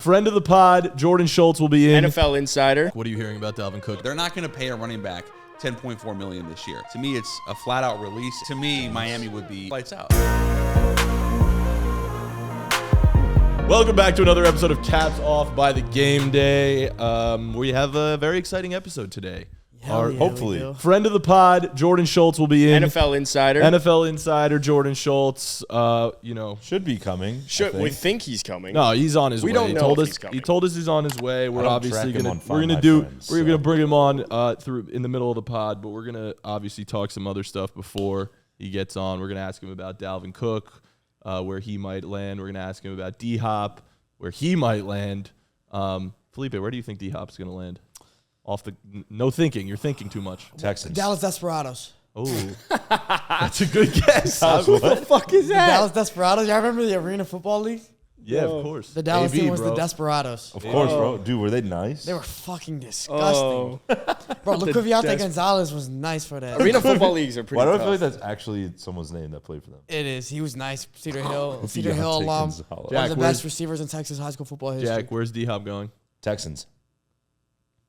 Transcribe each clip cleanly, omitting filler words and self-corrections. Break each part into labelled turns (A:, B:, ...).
A: Friend of the pod, Jordan Schultz will be in.
B: NFL Insider.
A: What are you hearing about Dalvin Cook?
C: They're not going to pay a running back $10.4 million this year. To me, it's a flat-out release. To me, Miami would be lights out.
A: Welcome back to another episode of Caps Off by the Game Day. We have a very exciting episode today.
D: Hopefully.
A: Friend of the pod, Jordan Schultz will be in.
B: NFL Insider.
A: NFL Insider, Jordan Schultz.
D: Should be coming.
B: We think he's coming.
A: No, he's on his way.
B: We don't know if he's coming.
A: He told us he's on his way. We're obviously gonna bring him on through in the middle of the pod, but we're gonna obviously talk some other stuff before he gets on. We're gonna ask him about Dalvin Cook, where he might land. We're gonna ask him about D-Hop, where he might land. Felipe, where do you think D-Hop's gonna land? No thinking. You're thinking too much.
D: Texans.
E: Dallas Desperados.
A: Oh, that's a good guess.
B: What the fuck is that?
E: Dallas Desperados. Y'all remember the Arena Football League?
A: Yeah, of course.
E: The Dallas team was
A: bro.
E: the Desperados.
D: Of course, bro. Dude, were they nice?
E: They were fucking disgusting. Bro, Lucaviate Gonzalez was nice for that.
B: Arena Football Leagues are pretty
D: Why do I
B: tough.
D: feel like that's actually someone's name that played for them?
E: It is. He was nice. Cedar Hill
D: Lucaviate
E: alum.
D: Gonzalez.
E: One
A: Jack,
E: of the best receivers in Texas high school football history.
A: Jack, where's D-Hop going?
D: Texans.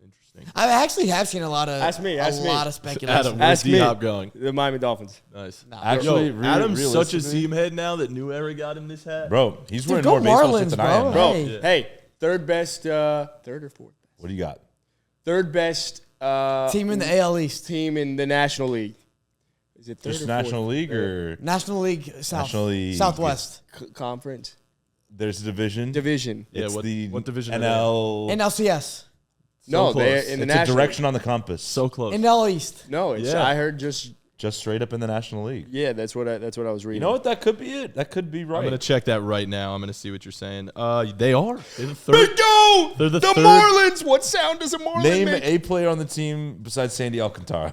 A: Interesting.
E: I actually have seen a lot of
B: Ask me.
E: lot of speculation.
A: Adam, where's
B: Ask me.
A: D-Hop going?
B: The Miami Dolphins.
A: Nice.
D: Actually,
A: Yo, Adam's such a
D: realistically-
A: seam head now that New Era got him this hat.
D: Bro, he's
E: Dude,
D: wearing
E: go
D: more baseball
E: Marlins,
D: shit than I am.
E: bro.
B: Bro,
E: Hey.
B: hey, third best, third or fourth?
D: What do you got?
B: Third best
E: Team in the AL East.
B: team in the National League. Is it third
D: Just
B: or
D: National
B: fourth?
D: League or
E: National League South.
D: National League.
E: Southwest.
B: Conference?
D: there's a division?
B: Division.
A: Yeah,
D: It's
A: what division are
D: NL.
E: NLCS.
B: No,
A: close.
B: they're in the
D: It's a
B: National
D: direction on the compass.
A: So close.
E: NL East.
B: No, it's,
A: Yeah.
B: I heard just,
D: Just straight up in the National League.
B: yeah, that's what I was reading.
D: You know what? That could be it. That could be right.
A: I'm going to check that right now. I'm going to see what you're saying. They are. They're the third.
B: Bingo!
A: They're the third.
B: Marlins! What sound does a Marlin
D: Name
B: make?
D: a player on the team besides Sandy Alcantara.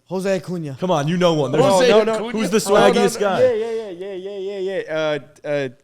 E: Jose Acuna.
A: Come on, you know one. There's
B: No.
A: Who's the swaggiest guy?
B: Yeah.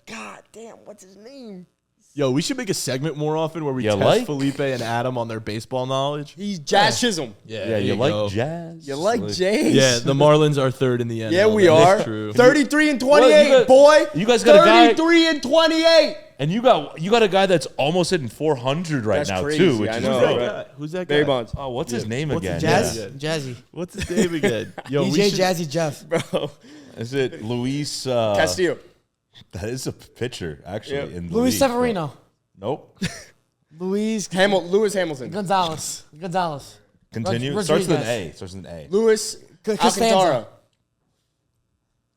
B: God damn, what's his name?
A: Yo, we should make a segment more often where we
D: You
A: test
D: like?
A: Felipe and Adam on their baseball knowledge.
B: He's Jazz Chisholm.
D: Yeah,
A: there
D: you
A: go.
D: like jazz?
B: You like Jays?
A: Yeah, the Marlins are third in the NL.
B: Yeah, we
A: That is
B: are.
A: True.
B: 33 and
D: Well,
B: 28, boy.
D: you guys got a guy-
B: 33 and 28.
D: And you got a guy that's almost hitting 400 right
B: That's
D: now
B: crazy,
D: too, which
B: I
D: is
B: know,
D: great.
B: right?
A: Who's that guy?
B: Barry Bonds.
D: Oh, what's his name
A: What's
D: again?
A: his
E: Jazz?
A: Yeah.
E: Jazzy.
A: What's his name again? Yo, we
E: DJ
A: should,
E: Jazzy Jeff.
B: Bro.
D: Is it Luis
B: Castillo.
D: That is a pitcher actually
B: Yep.
D: in the
E: Luis
D: league,
E: Severino.
D: but- Nope.
E: Lewis
B: Lewis Hamilton.
E: Gonzalez.
D: Continue.
E: Rodriguez.
D: Starts with an A.
B: Lewis
E: Costanza.
B: Alcantara.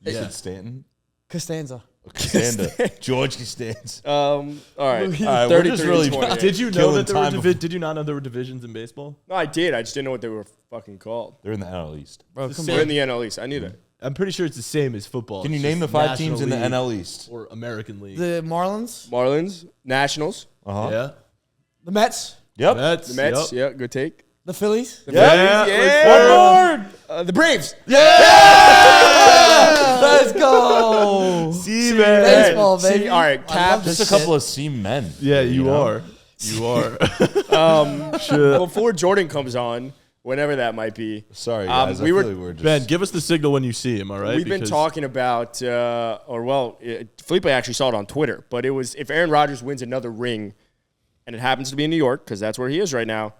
D: Is
A: Yeah.
D: it Stanton?
E: Costanza.
D: Costanza. George Costanza.
B: All right.
E: Louis.
D: All right, we're
B: 33
D: just
B: and
D: really
B: 28.
A: Did you know
D: killing
A: that there were
D: time
A: did you not know there were divisions in baseball?
B: No, I did. I just didn't know what they were fucking called.
D: They're in the NL East.
E: Bro,
A: The
E: come
A: same.
B: They're
E: on.
B: in the NL East. I knew that.
A: I'm pretty sure it's the same as football.
D: Can you
A: It's
D: name the
A: just
D: 5 teams in the
A: National
D: NL
A: League
D: East?
A: or American League?
E: The Marlins.
B: Marlins, Nationals,
D: Uh-huh.
A: Yeah.
E: The Mets.
D: Yep.
A: Mets.
B: the Mets.
A: Yep.
B: Yeah, good take.
E: The Phillies.
B: The
A: Yeah.
B: Phillies, yeah.
D: One more.
B: The Braves.
E: Let's go.
A: See, man.
E: Baseball,
B: See,
E: baby.
B: all right,
E: I
B: Cap.
E: love
D: Just
E: this
D: a couple
E: shit.
D: of seam men.
A: Yeah, you
D: know?
A: are. You are.
B: Before Jordan comes on, whenever that might be.
D: Sorry, guys.
B: we
D: I
B: were-
D: feel like we're just
A: Ben, give us the signal when you see him, all right?
B: We've been
A: Because-
B: talking about, Felipe actually saw it on Twitter, but it was if Aaron Rodgers wins another ring, and it happens to be in New York, because that's where he is right now,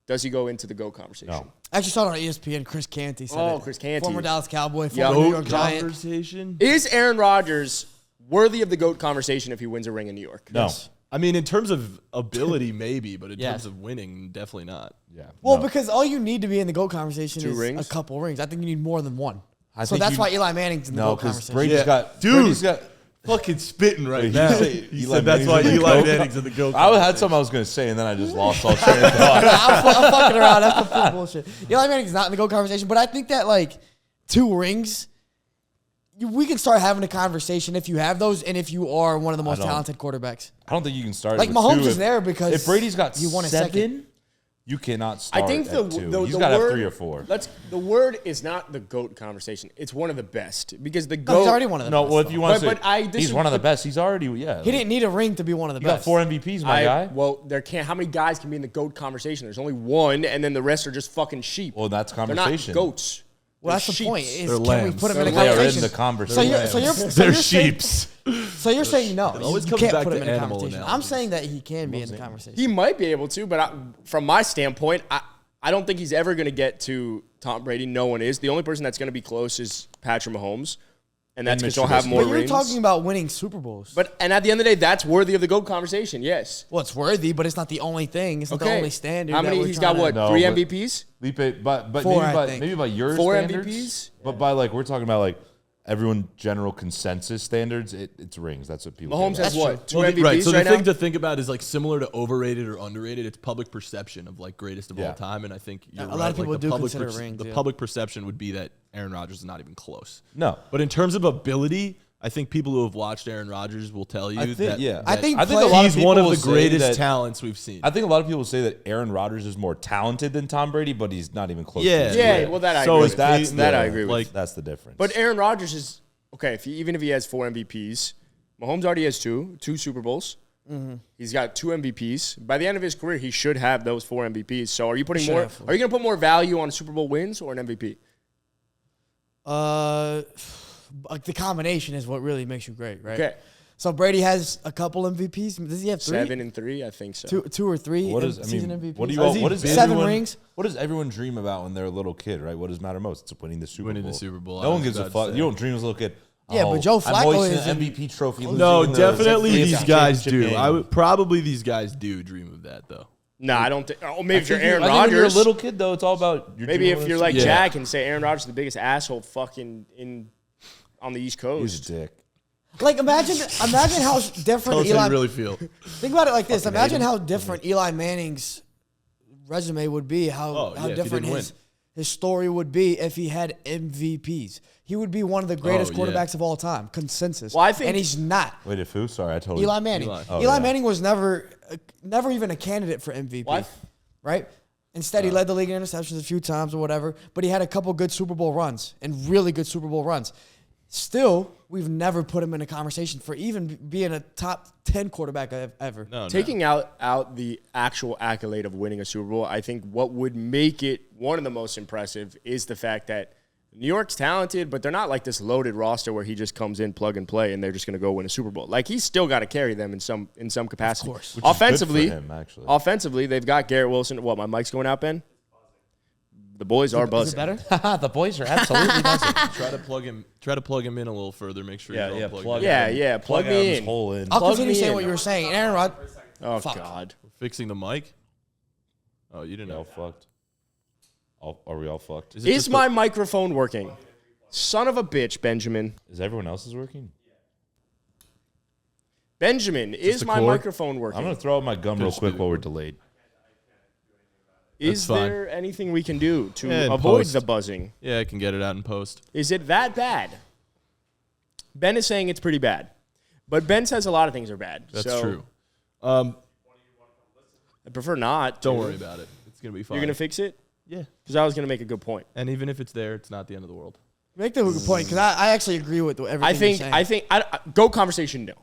B: does he go into the GOAT conversation?
D: No.
E: I actually saw it on ESPN. Chris Canty said
B: Oh,
E: it.
B: Chris Canty.
E: Former Dallas Cowboy,
B: Yeah.
E: former New
A: GOAT
E: York Giant.
A: conversation?
B: Is Aaron Rodgers worthy of the GOAT conversation if he wins a ring in New York?
D: no.
A: I mean, in terms of ability, maybe, but in
E: Yes.
A: terms of winning, definitely not.
D: Yeah.
E: Well,
D: no.
E: because all you need to be in the GOAT conversation
B: 2
E: is
B: rings?
E: a couple rings. I think you need more than one.
D: I
E: So
D: think
E: that's
D: you-
E: why Eli Manning's in the
D: No,
E: GOAT
D: because
E: conversation.
D: Brady's
A: Yeah.
D: got
A: Dude.
D: Brady's got.
A: Fucking spitting right
D: Wait,
A: now.
D: you say
A: He
D: Eli
A: said that's
D: Manning's
A: why
D: in the
A: Eli
D: GOAT?
A: Manning's in the GOAT.
D: I had something I was going to say, and then I just lost all train of thought.
E: I'm fucking around. That's complete bullshit. Eli Manning's not in the GOAT conversation, but I think that, like, 2 rings, we can start having a conversation if you have those and if you are one of the most
D: don't.
E: talented quarterbacks.
D: I don't think you can start.
E: Like,
D: it with
E: Mahomes
D: 2
E: is there because
D: if Brady's got
E: you won a
D: 7,
E: second.
D: you cannot start.
B: I think
D: at 2. He's
B: the
D: got to have
B: word,
D: 3 or 4.
B: The word is not the GOAT conversation. It's one of the best because the
E: No,
B: GOAT.
E: he's already one of the
D: No,
E: best.
D: well, if you want to say
B: But I
D: he's
B: disagree-
D: one of the best, he's already
E: He didn't need a ring to be one of the
D: You got
E: best.
D: 4 MVPs, my guy.
B: Well, there can't. How many guys can be in the GOAT conversation? There's only one, and then the rest are just fucking sheep.
D: Well, that's
B: They're not
D: conversation.
B: goats.
E: Well, that's the point. Is
A: They're
E: can
A: lambs.
E: we put him in a
B: They're
E: conversation?
D: the conversation.
E: So you're
A: They're
E: saying-
A: sheeps.
E: So you're saying no.
A: It always
E: you
A: comes
E: can't
A: back
E: put
A: to
E: him in a
A: animal
E: conversation. I'm
A: analogies.
E: saying that he can be in the conversation.
B: He might be able to, but from my standpoint, I don't think he's ever going to get to Tom Brady. No one is. The only person that's going to be close is Patrick Mahomes, and that's because he'll have more
E: But you're
B: rings.
E: talking about winning Super Bowls.
B: And at the end of the day, that's worthy of the GOAT conversation. Yes.
E: Well, it's worthy, but it's not the only thing. It's not the only standard.
B: How many? He's got what?
F: No,
B: 3
F: but-
B: MVPs.
F: Felipe, but
E: Four, I
F: maybe
E: think.
F: maybe by your
B: 4
F: standards,
B: MVPs?
F: but by like we're talking about like everyone general consensus standards, it's rings. That's what people.
B: Mahomes
F: care
B: has
F: about.
B: what? 2
A: Well,
B: MVPs
A: right. So the
B: right
A: thing
B: now.
A: to think about is like similar to overrated or underrated. It's public perception of like greatest of all
F: Yeah.
A: time, and I think you're
E: A
A: right.
E: lot of people
A: like, the
E: do
A: public
E: consider rings,
A: The
E: yeah.
A: public perception would be that Aaron Rodgers is not even close.
F: No,
A: But in terms of ability, I think people who have watched Aaron Rodgers will tell you
F: I think-
A: that,
F: yeah.
A: that
E: I think
F: I think a lot of
A: he's one
F: people
A: of
F: will
A: the
F: say
A: greatest
F: that-
A: talents we've seen.
F: I think a lot of people say that Aaron Rodgers is more talented than Tom Brady, but he's not even close.
A: Yeah.
F: to
B: Yeah, well, that I
A: So
B: agree
A: is
B: with.
F: that's
B: That I
F: the-
B: agree with.
A: like-
F: That's the difference.
B: But Aaron Rodgers is okay. Even if he has 4 MVPs, Mahomes already has two Super Bowls. He's got 2 MVPs. By the end of his career, he should have those 4 MVPs. So, are you putting
E: Should
B: more?
E: have 4.
B: Are you going to put more value on Super Bowl wins or an MVP?
E: Like the combination is what really makes you great, right?
B: Okay,
E: So Brady has a couple MVPs. Does he have 3?
B: 7 and 3, I think so.
E: Two or 3
F: what is? I
E: season
F: mean,
E: MVPs?
F: what do you?
A: Has he
F: What is
E: 7
F: everyone,
E: rings?
F: What does everyone dream about when they're a little kid? Right? What does matter most? It's winning the Super
A: Winning
F: Bowl.
A: the Super Bowl, I
F: No one
A: was
F: gives a
A: about to
F: fuck.
A: say.
F: You don't dream as a little kid.
E: Yeah, but Joe
F: I'm
E: Flacco
F: hoisting
E: is
F: an
E: in-
F: MVP trophy.
A: No,
F: losing the
A: definitely
F: AFC
A: these guys do.
F: Championship
A: I
F: game.
A: would probably these guys do dream of that though.
B: No, I don't think. Oh, maybe if you're
F: I think
B: Aaron
F: I think when you're a
B: Rodgers.
F: little kid, though, it's all about.
B: Maybe if you're like
A: Yeah.
B: Jack and say Aaron Rodgers is the biggest asshole fucking on the East Coast.
F: he's a dick.
E: Like imagine how different
A: Tell us how
E: Eli.
A: you really feel.
E: Think about it like this. Imagine how different Eli Manning's resume would be. How
A: Oh, yeah, if he
E: different
A: didn't
E: his story would be if he had MVPs. He would be one of the greatest
A: Oh, yeah.
E: quarterbacks of all time. Consensus.
B: Well, I think-
E: and he's not.
F: Wait, if who? Sorry, I totally.
E: Eli Manning.
A: Eli.
F: Oh,
E: Eli
F: yeah.
E: Manning was never even a candidate for MVP.
B: What?
E: Right? Instead, he led the league in interceptions a few times or whatever, but he had a couple good Super Bowl runs and really good Super Bowl runs. Still, we've never put him in a conversation for even being a top 10 quarterback ever.
A: No,
B: Taking out the actual accolade of winning a Super Bowl, I think what would make it one of the most impressive is the fact that New York's talented, but they're not like this loaded roster where he just comes in, plug and play, and they're just going to go win a Super Bowl. Like he's still got to carry them in some capacity.
E: Of course.
F: Which is good
B: Offensively,
F: for him, actually.
B: offensively, they've got Garrett Wilson. What, my mic's going out, Ben? The boys are
E: Is it
B: buzzing.
E: better?
D: The boys are absolutely buzzing.
A: Try to plug him in a little further. Make sure
D: Yeah,
A: you don't
D: yeah,
A: plug
D: plug
A: him in.
B: Yeah, plug me
F: Adam's
B: in.
F: hole in.
E: I'll
B: Plug
E: continue
B: me
E: saying
B: in.
E: what you were saying. Aaron Rodgers.
B: Oh,
E: Fuck.
B: God.
A: Fixing the mic. Oh, you didn't
F: All
A: know.
F: fucked. Are we all fucked?
A: it
B: Is
A: just
B: my microphone working? Son of a bitch, Benjamin.
F: Is everyone else's working?
B: Benjamin, is
A: the
B: my
A: cord?
B: microphone working?
F: I'm gonna throw out my gum real
A: Just
F: quick
A: do
F: while
A: it.
F: we're delayed.
B: Is
A: That's fine.
B: there anything we can do to
A: Yeah, in
B: avoid
A: post.
B: the buzzing?
A: Yeah, I can get it out in post.
B: Is it that bad? Ben is saying it's pretty bad. But Ben says a lot of things are bad.
A: That's
B: so
A: true.
B: I prefer not.
A: Don't
B: to.
A: worry about it. It's gonna be fine.
B: You're going to fix it?
A: Yeah.
B: Because I was going to make a good point.
A: And even if it's there, it's not the end of the world.
E: Make the good point because I actually agree with everything you're saying.
B: GOAT conversation, no.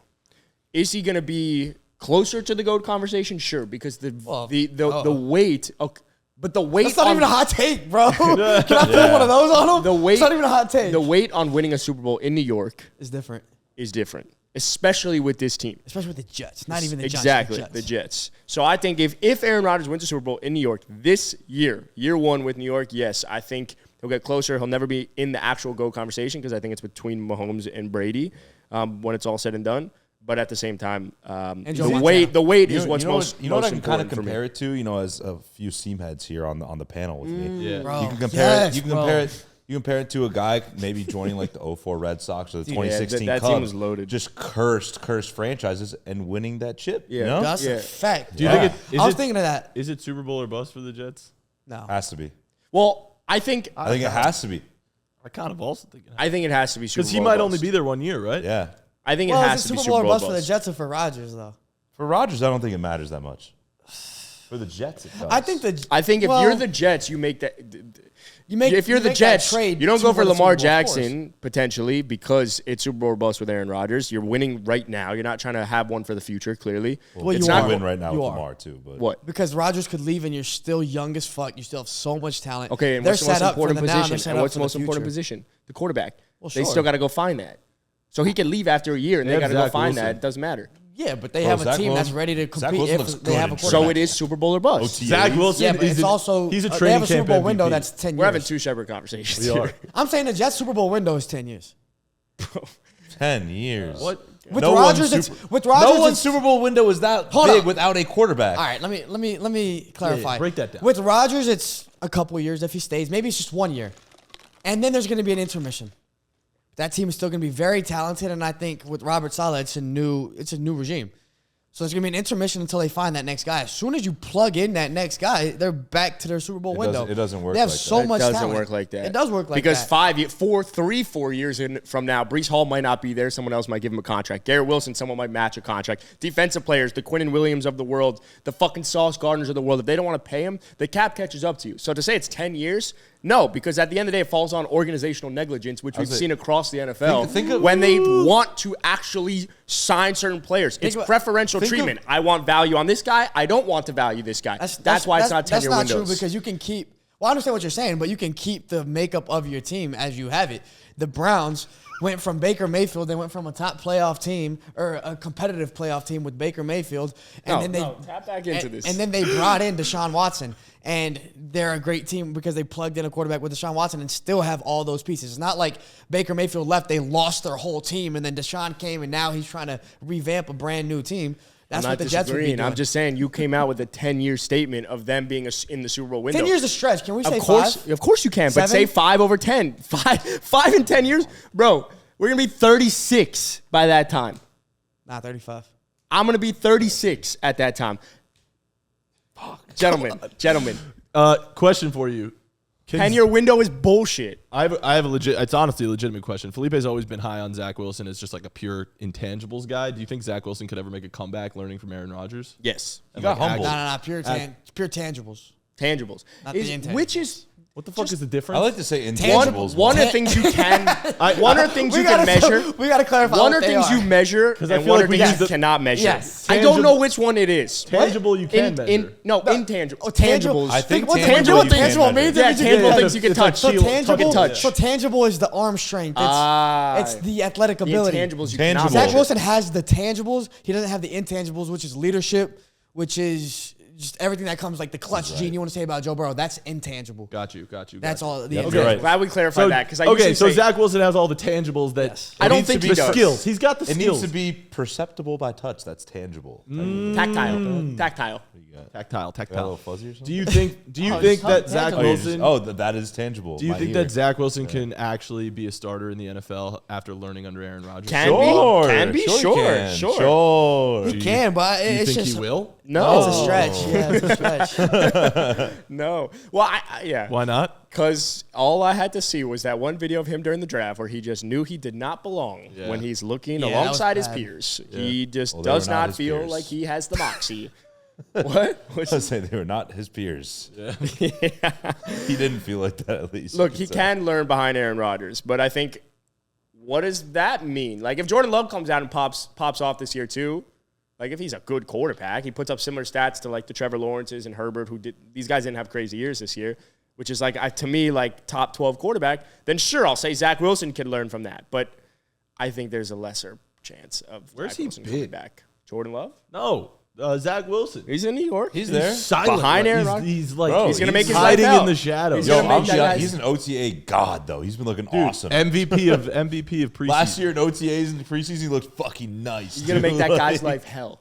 B: Is he going to be closer to the GOAT conversation? Sure, because the weight. Okay, but the weight.
E: That's not
B: on-
E: even a hot take, bro. Can I put one of those on him?
B: The weight.
E: It's not even a hot take.
B: The weight on winning a Super Bowl in New York
E: It's different,
B: is different, especially with this team.
E: especially with the Jets. Not even the Giants.
B: Exactly, the Jets. So I think if Aaron Rodgers wins a Super Bowl in New York this year 1 with New York, yes, I think he'll get closer. He'll never be in the actual GOAT conversation because I think it's between Mahomes and Brady when it's all said and done. But at the same time,
E: Joe
B: the weight
F: You
B: is
F: know,
B: what's
F: you know
B: most
F: what, you know what I can
B: important
F: kind of
B: for me.
F: compare it to, as a few seam heads here on the panel with me.
A: Yeah.
E: Bro.
F: You can compare
E: Yes,
F: it. You can
E: bro.
F: compare it. You compare it to a guy maybe joining like the 04 Red Sox or the 2016
B: that
F: Cubs.
B: team was loaded.
F: Just cursed franchises and winning that chip.
B: Yeah.
F: You know?
E: That's
B: Yeah.
E: a fact.
A: Do you
F: Yeah.
A: think it is
E: I was
A: it,
E: thinking of that.
A: is it Super Bowl or bust for the Jets?
E: No.
F: Has to be.
B: Well, I think
F: I think it has to be.
A: I kind of also think it
B: it has to be Super Bowl.
A: because he might only
B: bust.
A: be there 1 year, right?
F: Yeah.
B: I think it
E: Well,
B: has
E: is
B: to
E: it
B: be
E: Super Bowl or bust for the
B: bust.
E: Jets or for Rodgers though?
F: For Rodgers, I don't think it matters that much. For the Jets, it does.
E: I think
B: if you're the Jets, you make that. If you're the Jets,
E: trade
B: you don't go for Lamar
E: Super Bowl,
B: Jackson potentially because it's Super Bowl or bust with Aaron Rodgers. You're winning right now. You're not trying to have one for the future. Clearly,
E: Well,
F: it's
E: you
F: not
E: are.
F: win right now
E: You
F: with
E: are.
F: Lamar too. But
B: what?
E: Because Rodgers could leave and you're still young as fuck. You still have so much talent.
B: Okay, and
E: they're
B: what's the most
E: set up for
B: important
E: the now, they're
B: position?
E: set
B: And
E: up
B: what's the
E: for
B: most important
E: future.
B: position? The quarterback.
E: Well,
B: They
E: sure.
B: still got to go find that. So he can leave after a year, and
A: They
B: they got
A: have
B: to go
A: Zach
B: find
A: Wilson.
B: that. It doesn't matter.
E: Yeah, but they
F: Bro,
E: have a
F: Zach
E: team that's
F: Wilson-
E: ready to
F: Zach
E: compete
F: Wilson
E: if
F: looks
E: they
F: good
E: have a
F: in
E: quarterback.
B: So it is Super Bowl or bust.
F: OTA.
A: Zach Wilson.
E: Yeah, but
A: is
E: it's also
A: he's a
E: they
A: training
E: have a Super
A: camp
E: Bowl
A: MVP.
E: window that's 10 years.
B: We're having two separate conversations.
A: We are.
B: here.
E: I'm saying the Jets Super Bowl window is 10 years.
F: 10 years.
A: What?
E: With
F: No
E: Rodgers,
F: one's
E: it's
F: Super-
E: with Rodgers.
D: No one's
E: it's-
D: Super Bowl window is that
E: Hold
D: big
E: on.
D: without a quarterback.
E: All right, let me clarify.
A: break that down.
E: With Rodgers, it's a couple years if he stays. Maybe it's just 1 year, and then there's going to be an intermission. That team is still going to be very talented, and I think with Robert Saleh, it's a new regime. So it's going to be an intermission until they find that next guy. As soon as you plug in that next guy, they're back to their Super Bowl window.
F: It doesn't work
E: They have
F: like
E: so
F: that.
E: much
B: It doesn't
E: talent.
B: work like that.
E: It does work like
B: because
E: that.
B: 4 years from now, Breece Hall might not be there. Someone else might give him a contract. Garrett Wilson, someone might match a contract. Defensive players, the Quinnen Williams of the world, the fucking Sauce Gardners of the world, if they don't want to pay him, the cap catches up to you. So to say it's 10 years, no, because at the end of the day, it falls on organizational negligence, which we've seen across the NFL
F: Think of-
B: when they want to actually sign certain players. It's preferential treatment. I want value on this guy. I don't want to value this guy. That's why it's not 10-year windows.
E: That's not true because you can keep. Well, I understand what you're saying, but you can keep the makeup of your team as you have it. The Browns went from Baker Mayfield. They went from a top playoff team or a competitive playoff team with Baker Mayfield, and then
B: tap back into this.
E: And then they brought in Deshaun Watson, and they're a great team because they plugged in a quarterback with Deshaun Watson and still have all those pieces. It's not like Baker Mayfield left, they lost their whole team, and then Deshaun came, and now he's trying to revamp a brand new team. That's
B: I'm
E: what
B: not
E: the Jets would be
B: disagreeing.
E: doing.
B: I'm just saying you came out with a 10-year statement of them being in the Super Bowl window.
E: 10 years a stretch. Can we say
B: Of course,
E: 5?
B: of course you can, but
E: 7?
B: say 5 over 10. 5 in 10 years? Bro, we're going to be 36 by that time.
E: Nah, 35.
B: I'm going to be 36 at that time. Gentlemen,
A: Question for you.
B: 10-year window is bullshit.
A: I have a legit. It's honestly a legitimate question. Felipe's always been high on Zach Wilson as just like a pure intangibles guy. Do you think Zach Wilson could ever make a comeback, learning from Aaron Rodgers?
B: Yes.
A: And
F: got
A: like
F: humbled.
E: No, pure tangibles.
B: Tangibles.
E: Not the intangibles.
B: Which is
A: What the fuck is the difference?
F: I like to say
B: one
F: intangibles.
B: of the things you can one of the things you can measure.
E: We got to clarify.
B: One
E: what
B: are
E: they
B: things
E: are.
B: you measure,
A: I
B: and
A: feel
B: one
A: like
B: are
A: we
B: things
A: use
B: you
A: the-
B: cannot measure.
E: Yes.
B: I don't know which one it is.
A: Tangible you can measure.
B: Intangible.
E: Tangible.
B: Tangibles.
F: I think
E: what
F: tangible you
E: tangible
F: can
E: means?
F: measure.
B: Yeah,
E: If you
B: tangible
E: can-
B: things you can
A: It's like
B: touch.
E: So
A: shield-
E: tangible,
B: touch.
E: so tangible is the arm strength. It's the athletic
B: The
E: ability.
B: intangibles you
F: Tangible.
B: cannot
E: Zach
B: measure.
E: Wilson has the tangibles. He doesn't have the intangibles, which is leadership, which is just everything that comes like the clutch gene you want to say about Joe Burrow. That's intangible.
A: Got you.
E: That's all. The
F: Yep,
E: intangibles.
F: you're right.
B: Glad we clarified that because I
A: okay,
B: usually
A: so
B: say
A: Zach Wilson has all the tangibles that
B: I don't
F: needs
B: think
F: to
B: he
F: be
A: the
B: does.
A: skills. He's got the
F: It
A: skills.
F: needs to be perceptible by touch. That's tangible.
B: Tactile.
A: tactile.
F: Got a little fuzzy or something?
A: Do you think that Zach
E: tangible.
A: Wilson?
F: that is tangible.
A: Do you
F: My
A: think
F: ear.
A: that Zach Wilson can actually be a starter in the NFL after learning under Aaron Rodgers?
B: Can
F: Sure,
B: be. Can be.
F: sure,
B: Sure.
F: he can.
B: Sure.
F: Sure.
E: He can, but
A: Do you
E: it's
A: think
E: just
A: he will?
B: No.
E: It's a stretch. Yeah, it's a stretch.
B: No. Well, yeah.
A: Why not?
B: Because all I had to see was that one video of him during the draft where he just knew he did not belong
A: Yeah.
B: when he's looking
E: Yeah, that was
B: alongside his
E: bad.
B: peers. He just
F: Well, they
B: does
F: were not
B: not
F: his
B: feel
F: peers.
B: like he has the moxie. What?
F: I was saying they were not his peers. He didn't feel like that at least.
B: Look,
F: you
B: he
F: could say.
B: can learn behind Aaron Rodgers, but I think what does that mean? Like if Jordan Love comes out and pops off this year too, like if he's a good quarterback, he puts up similar stats to like the Trevor Lawrences and Herbert, these guys didn't have crazy years this year, which is like to me like top 12 quarterback. Then sure, I'll say Zach Wilson can learn from that, but I think there's a lesser chance of
A: Where's
B: Zach
A: he
B: Wilson
A: been?
B: coming back. Jordan Love,
A: No. Zach Wilson.
B: he's in New York.
F: He's there.
A: Silent.
B: Behind Aaron
A: He's-
B: Rodgers?
A: He's like
F: Bro,
B: He's gonna make his
A: hiding
B: life
A: in
B: out.
A: the shadows.
B: He's
F: Yo,
B: gonna make
F: I'm
B: that
F: young.
B: guy's-
F: He's an OTA god, though. He's been looking awesome.
A: MVP of preseason.
F: Last year in OTAs and preseason, he looked fucking nice.
B: He's gonna make that guy's life hell.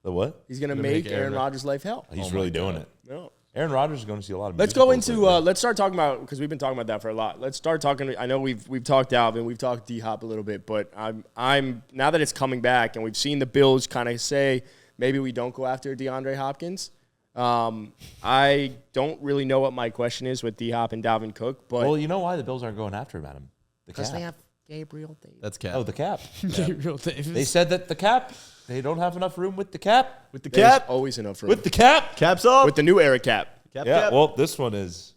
F: The what?
B: He's gonna
A: Gonna
B: make
A: make
B: Aaron
A: Aaron
B: Rodgers' life hell.
F: He's really doing it.
B: No.
F: Aaron Rodgers is going to see a lot of.
B: Let's go
F: musicals
B: into
F: lately.
B: let's start talking about because we've been talking about that for a lot. Let's start talking. I know we've talked Dalvin, we've talked D-Hop a little bit, but I'm now that it's coming back and we've seen the Bills kind of say maybe we don't go after DeAndre Hopkins. I don't really know what my question is with D-Hop and Dalvin Cook, but
F: Well, you know why the Bills aren't going after him, Adam?
B: because they have Gabriel Davis.
A: That's Cap.
F: Oh, the cap.
E: Gabriel Davis.
F: They said that the cap. They don't have enough room with the cap.
A: With the
B: There's
A: cap.
B: always enough room.
F: With the cap.
A: Cap's up.
B: With the new era cap.
A: Cap,
F: Yeah.
A: cap.
F: Well, this one is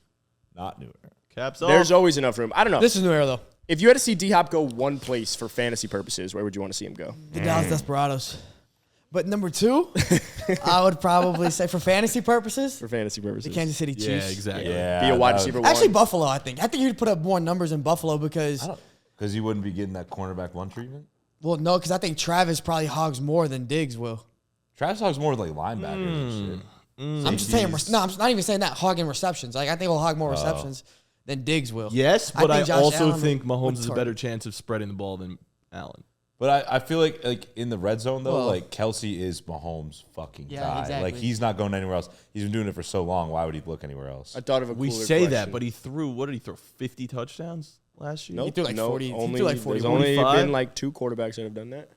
F: not newer.
A: Cap's up.
B: There's always enough room. I don't know.
E: This is new era though.
B: If you had to see D-Hop go one place for fantasy purposes, where would you want to see him go?
E: The Dallas Desperados. But number 2, I would probably say for fantasy purposes,
B: For fantasy purposes.
E: the Kansas City Chiefs.
A: Yeah, exactly.
F: Yeah.
B: Be a wide
F: that
B: receiver
F: would-
B: one.
E: Actually, Buffalo, I think. I think you'd put up more numbers in Buffalo because,
F: Because you wouldn't be getting that cornerback 1 treatment.
E: well, no, because I think Travis probably hogs more than Diggs will.
F: Travis Hogg's more like linebackers and shit.
E: I'm just saying, no, I'm not even saying that, hogging receptions. Like, I think he'll hog more receptions than Diggs will.
A: Yes, but I
E: think Josh
A: also
E: Allen
A: think
E: would
A: Mahomes has a
E: target.
A: better chance of spreading the ball than Allen.
F: But I feel like in the red zone though,
E: Well-
F: like Kelsey is Mahomes' fucking
E: Yeah,
F: guy.
E: exactly.
F: Like he's not going anywhere else. He's been doing it for so long. Why would he look anywhere else?
B: I thought of a
A: We
B: cooler
A: say that,
B: question.
A: but he threw, what did he throw, 50 touchdowns last year?
B: Nope,
E: He threw like 40 he
B: Only,
E: threw like 40,
B: There's only
A: 45?
B: been like 2 quarterbacks that have done that.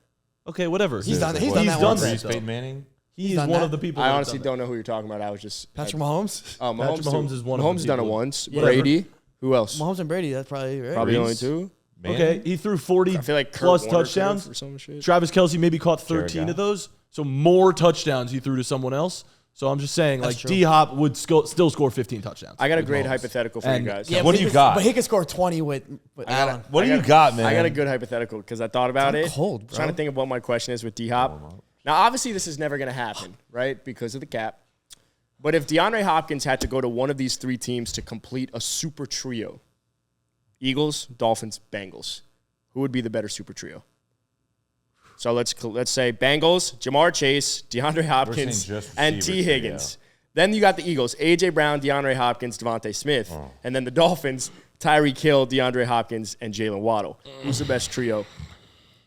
A: Okay, whatever.
E: He's done that
F: What?
E: one
A: done
E: time.
F: Brees, Peyton Manning.
A: He's
E: done
A: one
E: that.
A: of the people.
B: I
A: that
B: honestly
A: have done
B: don't know who you're talking about. I was just
E: Patrick Mahomes.
B: Mahomes,
A: Mahomes is one of the
B: Mahomes done it
A: people.
B: once.
A: Whatever.
B: Brady. Who else?
E: Mahomes and Brady, that's probably right.
B: Probably
F: Brees.
B: only 2.
A: that. Okay, he threw 40
B: I feel like Kurt
A: plus
B: Warner
A: touchdowns.
B: or some shit.
A: Travis Kelce maybe caught 13
F: Jared
A: of those, so more touchdowns he threw to someone else. So I'm just saying,
E: That's
A: like,
E: true.
A: D-Hop would still score 15 touchdowns.
B: I got a
A: with
B: great
A: Mahomes.
B: hypothetical for
A: And-
B: you guys.
E: Yeah,
F: What
E: but
F: do
E: he
F: you
E: could-
F: got?
E: But he could score 20 with Allen.
F: What do you got, man?
B: I got a good hypothetical because I thought about
E: I'm
B: it.
E: cold, bro.
B: Trying to think of what my question is with D-Hop. Now, obviously, this is never going to happen, right, because of the cap. But if DeAndre Hopkins had to go to one of these 3 teams to complete a super trio, Eagles, Dolphins, Bengals, who would be the better super trio? So let's say Bengals, Jamar Chase, DeAndre Hopkins,
F: just
B: and
F: receiver
B: T.
F: trio.
B: Higgins. Then you got the Eagles, A.J. Brown, DeAndre Hopkins, Devontae Smith. And then the Dolphins, Tyreek Hill, DeAndre Hopkins, and Jalen Waddle. Who's the best trio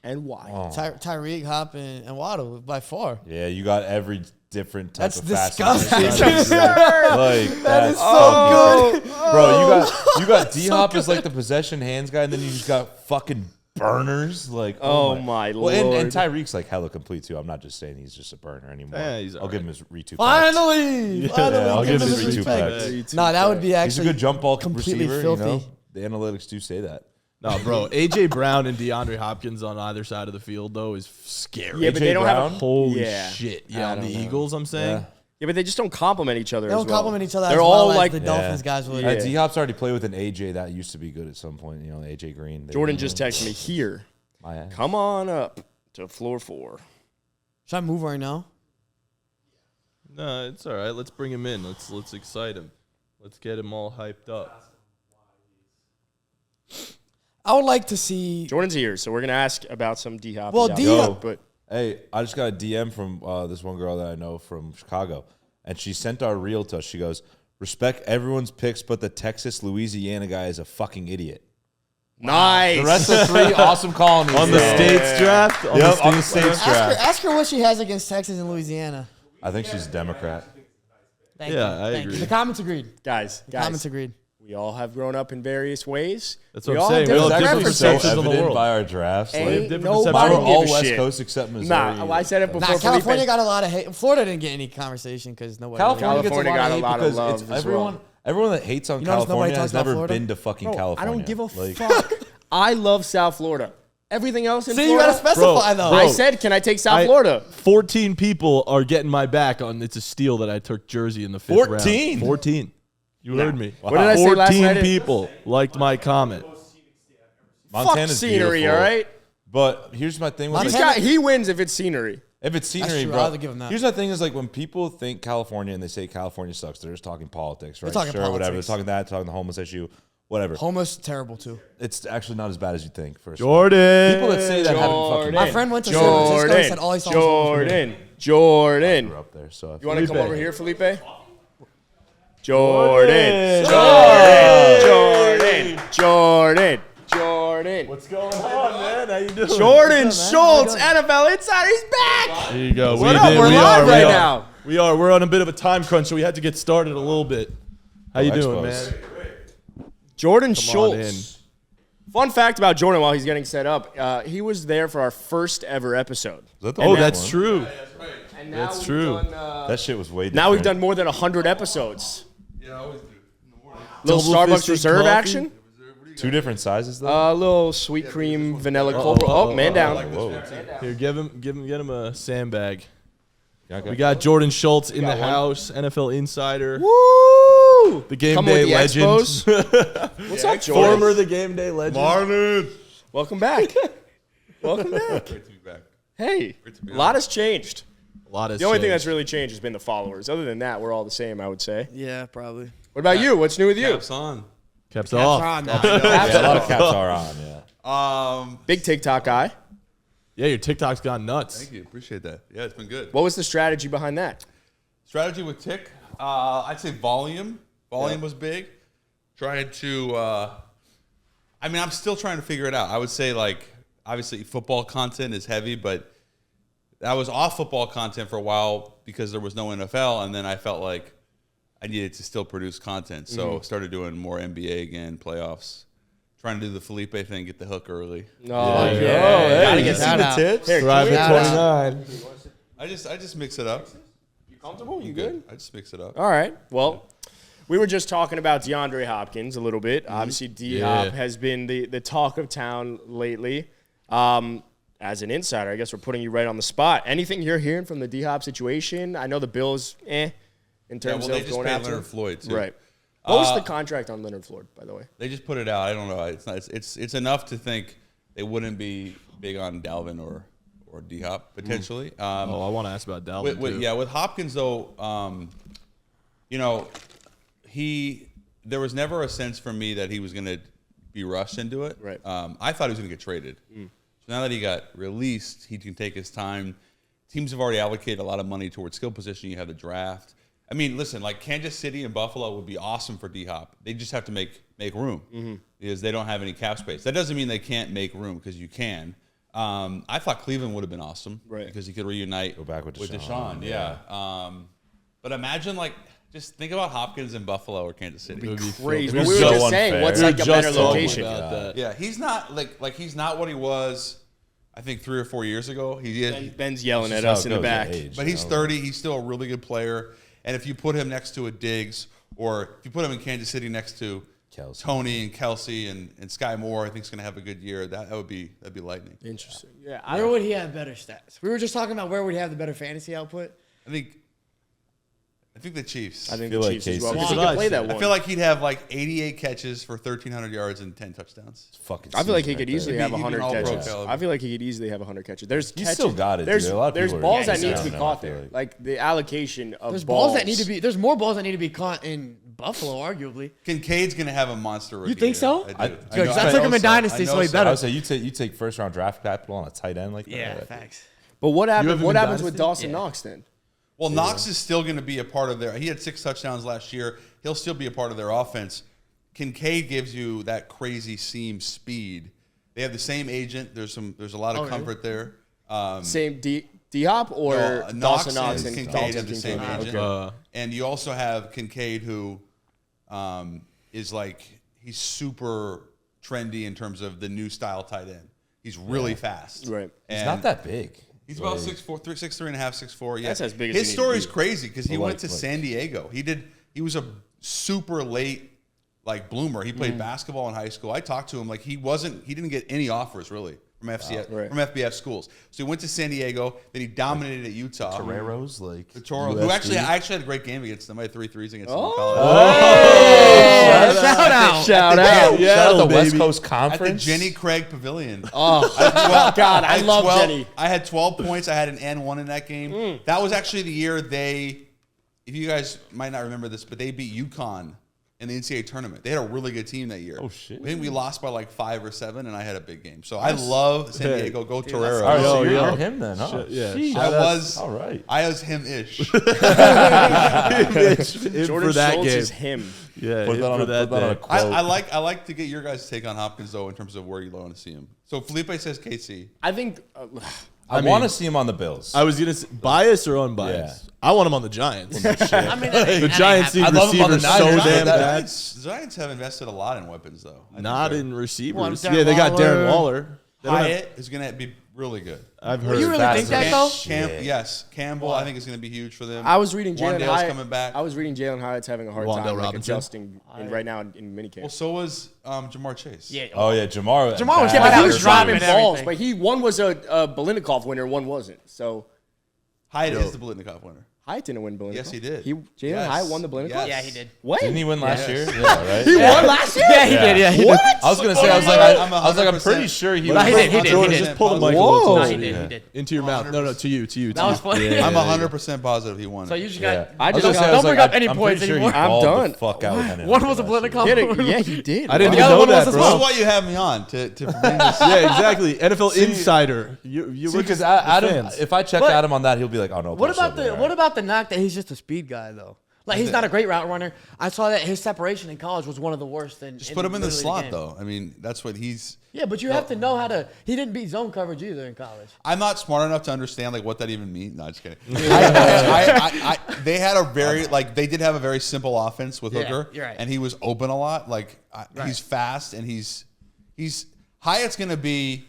B: and why?
E: Tyreek, Hop, and Waddle by far.
F: Yeah, you got every different type
E: That's
F: of facet.
E: disgusting.
F: Like that is
E: so
F: good, bro. You got D-Hop as like the possession hands guy, and then you just got fucking burners. Like
B: Oh my
F: Well, and
B: Lord.
F: Tyreek's like hella complete too. I'm not just saying he's just a burner anymore.
A: Yeah, he's
F: I'll give him his retweet.
E: Finally! Finally!
F: I'll give him
E: his
F: his
E: respect.
F: respect.
E: Nah, that would be
F: He's a
E: actually
F: good jump ball
E: completely
F: receiver.
E: filthy.
F: You know, the analytics do say that.
A: No, bro. A.J. Brown and DeAndre Hopkins on either side of the field, though, is scary.
B: Yeah, but
F: A.J.
B: they don't have
F: Brown?
B: a
A: Holy
B: Yeah.
A: shit.
B: I
A: Yeah, on the
B: don't know.
A: Eagles, I'm saying.
B: Yeah, but they just don't compliment each other.
E: They
B: as
E: don't
B: well.
E: compliment each other
B: They're
E: as
B: all
E: well
B: like
E: as the Dolphins guys would.
B: Yeah.
F: D-Hop's already played with an AJ that used to be good at some point. You know, AJ Green. They-
B: Jordan just texted me here.
F: My ass.
B: Come on up to floor 4.
E: Should I move right now?
A: No, it's all right. Let's bring him in. Let's excite him. Let's get him all hyped up.
E: I would like to see.
B: Jordan's here, so we're gonna ask about some D-Hop.
E: Well,
B: and
E: D-Hop-
B: but
F: Hey, I just got a DM from this one girl that I know from Chicago, and she sent our reel to us. She goes, "Respect everyone's picks, but the Texas Louisiana guy is a fucking idiot."
B: nice.
F: The rest of 3 awesome colonies
A: On the
F: though.
A: states draft?
F: Yep, on the states draft.
E: Ask her what she has against Texas and Louisiana.
F: I think she's a Democrat.
E: Thank
A: Yeah,
E: you.
A: I
E: Thank
A: agree.
E: you. The comments agreed.
B: guys,
E: Comments agreed.
B: we all have grown up in various ways.
A: That's
B: we
A: what I'm
B: all
A: saying.
B: have
A: We all
B: different
A: have
F: It's
A: different
B: preferences.
F: so
A: perceptions on the
F: evident
A: world.
F: by our drafts.
B: Ain't
F: Like,
A: different
B: nobody
A: perceptions.
F: mine were all
B: give a
F: West
B: shit.
F: Coast except Missouri.
B: Nah, I said it before.
E: Nah, California
B: Felipe.
E: got a lot of hate. Florida didn't get any conversation because nobody.
F: California gets
B: California
F: a
B: got
F: lot
B: a
F: of
B: lot
F: hate
B: of
F: because
B: love
F: it's
B: as
F: everyone.
B: well.
F: Everyone that hates on
E: You notice nobody
F: California has
E: talks about
F: never
E: Florida?
F: been to fucking
B: Bro,
F: California.
B: I don't give a
F: Like,
B: fuck. I love South Florida. Everything else in
E: See, you
B: Florida.
E: gotta specify though.
A: bro.
B: I said, can I take South
A: I-
B: Florida?
A: 14 people are getting my back on it's a steal that I took Jersey in the 5th round.
F: 14?
A: 14. You heard me.
B: What did I say last
A: 14
B: night?
A: people liked my comment.
B: Fuck
F: Montana's
B: scenery,
F: beautiful.
B: all right?
F: But here's my thing with
E: Montana-
B: He wins if it's scenery.
F: if it's
E: That's
F: scenery,
E: true.
F: bro.
E: I'll have to give 'em that.
F: Here's my thing is like when people think California and they say California sucks, they're just talking politics, right?
E: talking
F: Sure, whatever. They're
E: politics.
F: talking that, talking the homeless issue, whatever.
E: Homeless, terrible too.
F: It's actually not as bad as you think. First,
A: Jordan.
F: people that say that haven't fucking.
E: My friend went to San Francisco. He said all he saw was homeless people.
B: Jordan.
F: grew up there, so I
B: You want to come
A: Felipe.
B: over here, Felipe? Jordan.
A: What's going on, man? How you doing?
B: Jordan Schultz, NFL Insider, he's back.
A: There you go.
B: What up? We're live right now.
A: We are. We're on a bit of a time crunch, so we had to get started a little bit. How you doing,
F: Expos.
A: man?
B: Jordan
A: on
B: Schultz. Fun fact about Jordan while he's getting set up, he was there for our first ever episode.
F: Is that the
A: Oh,
F: first
A: that's
F: one?
A: true.
B: And
A: That's true.
F: That shit was way different.
B: Now we've done more than 100 episodes.
C: Yeah, I always do. In the morning.
B: Little
A: Double
B: Starbucks
A: fisted
B: Reserve
A: coffee?
B: action.
C: What do you
F: 2 different sizes though.
B: A little sweet cream vanilla cold brew. Oh, man down.
A: Here, get him a sandbag.
F: Okay.
A: We got Jordan Schultz in the house, NFL Insider.
B: Woo!
A: The game
B: Come
A: day
B: with the
A: legend.
B: Expos. What's up, Jordan?
A: Former the game day legend.
F: Marlon.
B: Welcome back. Welcome back.
C: Great to be back.
B: Hey,
C: to be
B: a lot has changed.
A: A lot of
B: The only thing that's really changed has been the followers. Other than that, we're all the same, I would say.
E: Yeah, probably.
B: What about you? What's new with you?
C: Caps on.
A: Caps off.
F: Yeah, a lot of caps are on. Yeah.
B: Big TikTok guy.
A: Yeah, your TikTok's gone nuts.
C: Thank you. Appreciate that. Yeah, it's been good.
B: What was the strategy behind that?
C: Strategy with Tick, I'd say volume. Volume was big. Trying to, I'm still trying to figure it out. I would say, like, obviously football content is heavy, but I was off football content for a while because there was no NFL, and then I felt like I needed to still produce content. So started doing more NBA again, playoffs. Trying to do the Felipe thing, get the hook early.
B: Oh,
A: hey,
B: gotta
A: you
B: get
A: see
B: that
A: the
B: out.
A: tips?
B: Here,
A: Thrive
B: can we-
A: at 29.
C: I just mix it up.
B: You comfortable? You good?
C: I just mix it up.
B: All right. Well, we were just talking about DeAndre Hopkins a little bit. Obviously, D-Hop
A: Yeah.
B: has been the talk of town lately. As an insider, I guess we're putting you right on the spot. Anything you're hearing from the D-Hop situation? I know the Bills, in terms
C: they
B: of
C: just
B: going
C: paid
B: after
C: Leonard
B: him.
C: Floyd, too.
B: Right. What was the contract on Leonard Floyd, by the way?
C: They just put it out. I don't know. It's not. It's enough to think they wouldn't be big on Dalvin or D-Hop potentially.
A: I want to ask about Dalvin, too.
C: With Hopkins though, there was never a sense for me that he was going to be rushed into it.
B: Right.
C: I thought he was going to get traded. So now that he got released, he can take his time. Teams have already allocated a lot of money towards skill position. You have the draft. I mean, listen, like Kansas City and Buffalo would be awesome for D-Hop. They just have to make room because they don't have any cap space. That doesn't mean they can't make room because you can. I thought Cleveland would have been awesome because he could reunite
F: back with
C: Deshaun. Yeah. But imagine, like, just think about Hopkins in Buffalo or Kansas City.
B: Crazy.
F: It'd
B: But
F: be
B: we were
F: so
B: just saying,
F: unfair.
B: what's
F: We
B: like
F: were
B: a better
F: just talking
B: location?
A: about that.
C: Yeah, he's not he's not what he was. I think 3 or 4 years ago.
B: Ben's yelling at
F: That's
B: us
F: how
B: in
F: it
B: the
F: goes
B: back.
F: at age,
C: But he's 30. He's still a really good player. And if you put him next to a Diggs, or if you put him in Kansas City next to
F: Kelsey.
C: Tony and Kelsey and Sky Moore, I think is going to have a good year. That'd be lightning.
B: Interesting. Yeah.
E: Where would he have better stats? We were just talking about where would he have the better fantasy output.
C: I think the Chiefs.
B: I think
F: feel
B: the
F: like
B: Chiefs as well.
F: Casey-
B: Because he
A: That's
B: can play
A: what I
B: that
A: said.
B: one.
C: I feel like he'd have like 88 catches for 1,300 yards and 10 touchdowns.
F: Fucking
B: I feel like he
F: season
B: could
F: right
B: easily
F: there.
B: have
C: He'd be
B: 100
C: an all-pro
B: catches.
C: caliber.
B: I feel like he could easily have 100 catches. There's
F: He's
B: catches.
F: still got it, dude.
B: There's
F: A lot of
B: there's
F: people are
B: balls that
F: getting
B: need to be
F: down,
B: caught
F: I feel
B: there.
F: like.
B: Like the allocation of
E: There's
B: balls.
E: balls that need to be. There's more balls that need to be caught in Buffalo, arguably.
C: Kincaid's going to have a monster rookie
E: You think
C: year.
E: so?
C: I do.
E: Good,
C: I know-
E: 'cause I took him in
C: so.
E: Dynasty,
C: I know
E: so he better.
F: I would say you take first round draft capital on a tight end like that.
E: Yeah, facts.
B: But what
A: have
B: happens?
A: him
B: What
A: in
B: happens with
A: Dynasty?
B: Dawson Knox then?
C: Well, Knox is still going to be a part of their. He had 6 touchdowns last year. He'll still be a part of their offense. Kincaid gives you that crazy seam speed. They have the same agent. There's a lot of comfort there.
B: Same D-Hop or
C: No,
B: Dawson Knox
C: and
B: and
C: Kincaid
B: Dalton
C: have the same
B: Kincaid?
C: agent.
B: Okay.
C: And you also have Kincaid, who is like he's super trendy in terms of the new style tight end. He's really fast.
B: Right.
F: He's not that big.
C: He's about 6'4", 6'3" and a half, 6'4". Yeah,
B: That's as big as
C: his
B: he
C: story
B: needs
C: is
B: to be.
C: crazy because he
F: But
C: went to San Diego. He was a super late bloomer. He played basketball in high school. I talked to him like he didn't get any offers really from FBS schools. So he went to San Diego. Then he dominated at Utah.
F: Toreros, like
C: Toro, who actually I had a great game against them. I had 3 threes against them in college.
E: Shout out.
B: Shout out.
A: Yeah,
F: shout out the
A: baby.
F: West Coast
C: At the
F: Conference.
C: Jenny Craig Pavilion.
B: Oh, God, I love Jenny.
C: I had 12 points. I had an N1 in that game. That was actually the year if you guys might not remember this, but they beat UConn in the NCAA tournament. They had a really good team that year.
F: Oh, shit.
C: I think we lost by like 5 or 7, and I had a big game. So I love San Diego. Go Toreros.
F: All right, so
A: Oh,
F: you're
A: yeah.
F: him then, huh?
A: Yeah.
F: All right.
C: I was him-ish.
A: For
B: Jordan
A: that
B: Schultz
A: game.
B: is him.
A: Yeah,
F: Put that on
A: for
F: a-
A: that
F: put that on a
A: day.
F: quote.
C: I like to get your guys' take on Hopkins, though, in terms of where you want to see him. So Felipe says KC.
B: I think
F: I want to see him on the Bills.
A: I was gonna say, bias or unbiased.
F: Yeah.
A: I want him on the Giants.
E: I mean,
A: The Giants need
F: I love him on the
A: receivers so
F: Niners.
A: damn
F: The
A: bad.
C: Giants have invested a lot in weapons, though. I think
A: Not
C: they're-
A: in receivers.
E: Well,
A: Yeah, they got Darren
E: Waller.
A: Waller.
C: Hyatt is going to be really good.
A: I've heard.
E: You really think that though?
C: Yes, Campbell. I think is going to be huge for them.
B: I was reading Jalen
C: Wandale's
B: Hyatt.
C: coming back.
B: I was reading Jalen Hyatt's having a hard
A: Wandale
B: time
A: Robinson.
B: adjusting right now in minicamp.
C: Well, so was Jamar Chase.
E: Yeah.
F: Oh yeah, Jamar.
E: Jamar was
B: Yeah, but
E: bad.
B: he was dropping
E: Everything.
B: balls. But one was a Biletnikoff winner, one wasn't. So
C: Hyatt is the Biletnikoff winner.
B: Hyatt didn't win Biletnikoff.
C: Yes, he did.
B: Jalen Hyatt won the Biletikoff?
C: Yes.
E: Yeah, he did.
B: What?
F: Didn't he win last year? Yeah, right.
B: He won last year?
E: Yeah, he did. Yeah, he did.
F: I was gonna say, I was like, I'm pretty sure he
E: Nah,
F: was.
E: he did.
A: Jordan, just pull the mic a
B: Whoa.
A: little
E: No,
A: closer.
E: he did. He did.
A: Into your mouth. No, to you.
E: That was funny.
C: I'm 100% positive he won.
E: So
C: it.
E: you just
F: Yeah.
E: got.
B: I
F: was
B: just
F: gonna say, I
E: don't
F: was
E: bring
F: like,
E: up any
F: I'm
E: points
F: pretty sure
E: anymore.
F: He
B: I'm
F: balled
B: done.
F: The fuck out with
E: One was a
F: last year.
E: Biletikoff.
B: Yeah, he did.
A: I didn't
E: The
A: even
E: other
A: know
E: one was
A: that,
E: as
A: bro.
C: This is
E: well.
C: why you have me on to bring this.
A: Yeah, exactly. NFL Insider. You
F: See,
A: were
F: because
A: just
F: Adam,
A: fans.
F: if I check
E: But-
F: Adam on that, he'll be like, "Oh no."
E: What about
F: bullshit,
E: the
F: all
E: what
F: right.
E: about the knock that he's just a speed guy though? Like he's not a great route runner. I saw that his separation in college was one of the worst.
C: Just put him in the
E: literally
C: slot,
E: game.
C: though. I mean, that's what he's.
E: Yeah, but you have to know how to. He didn't beat zone coverage either in college.
C: I'm not smart enough to understand like what that even means. No, just kidding. They had a very they did have a very simple offense with
E: Yeah,
C: Hooker,
E: you're right.
C: and he was open a lot. He's fast, and he's Hyatt's gonna be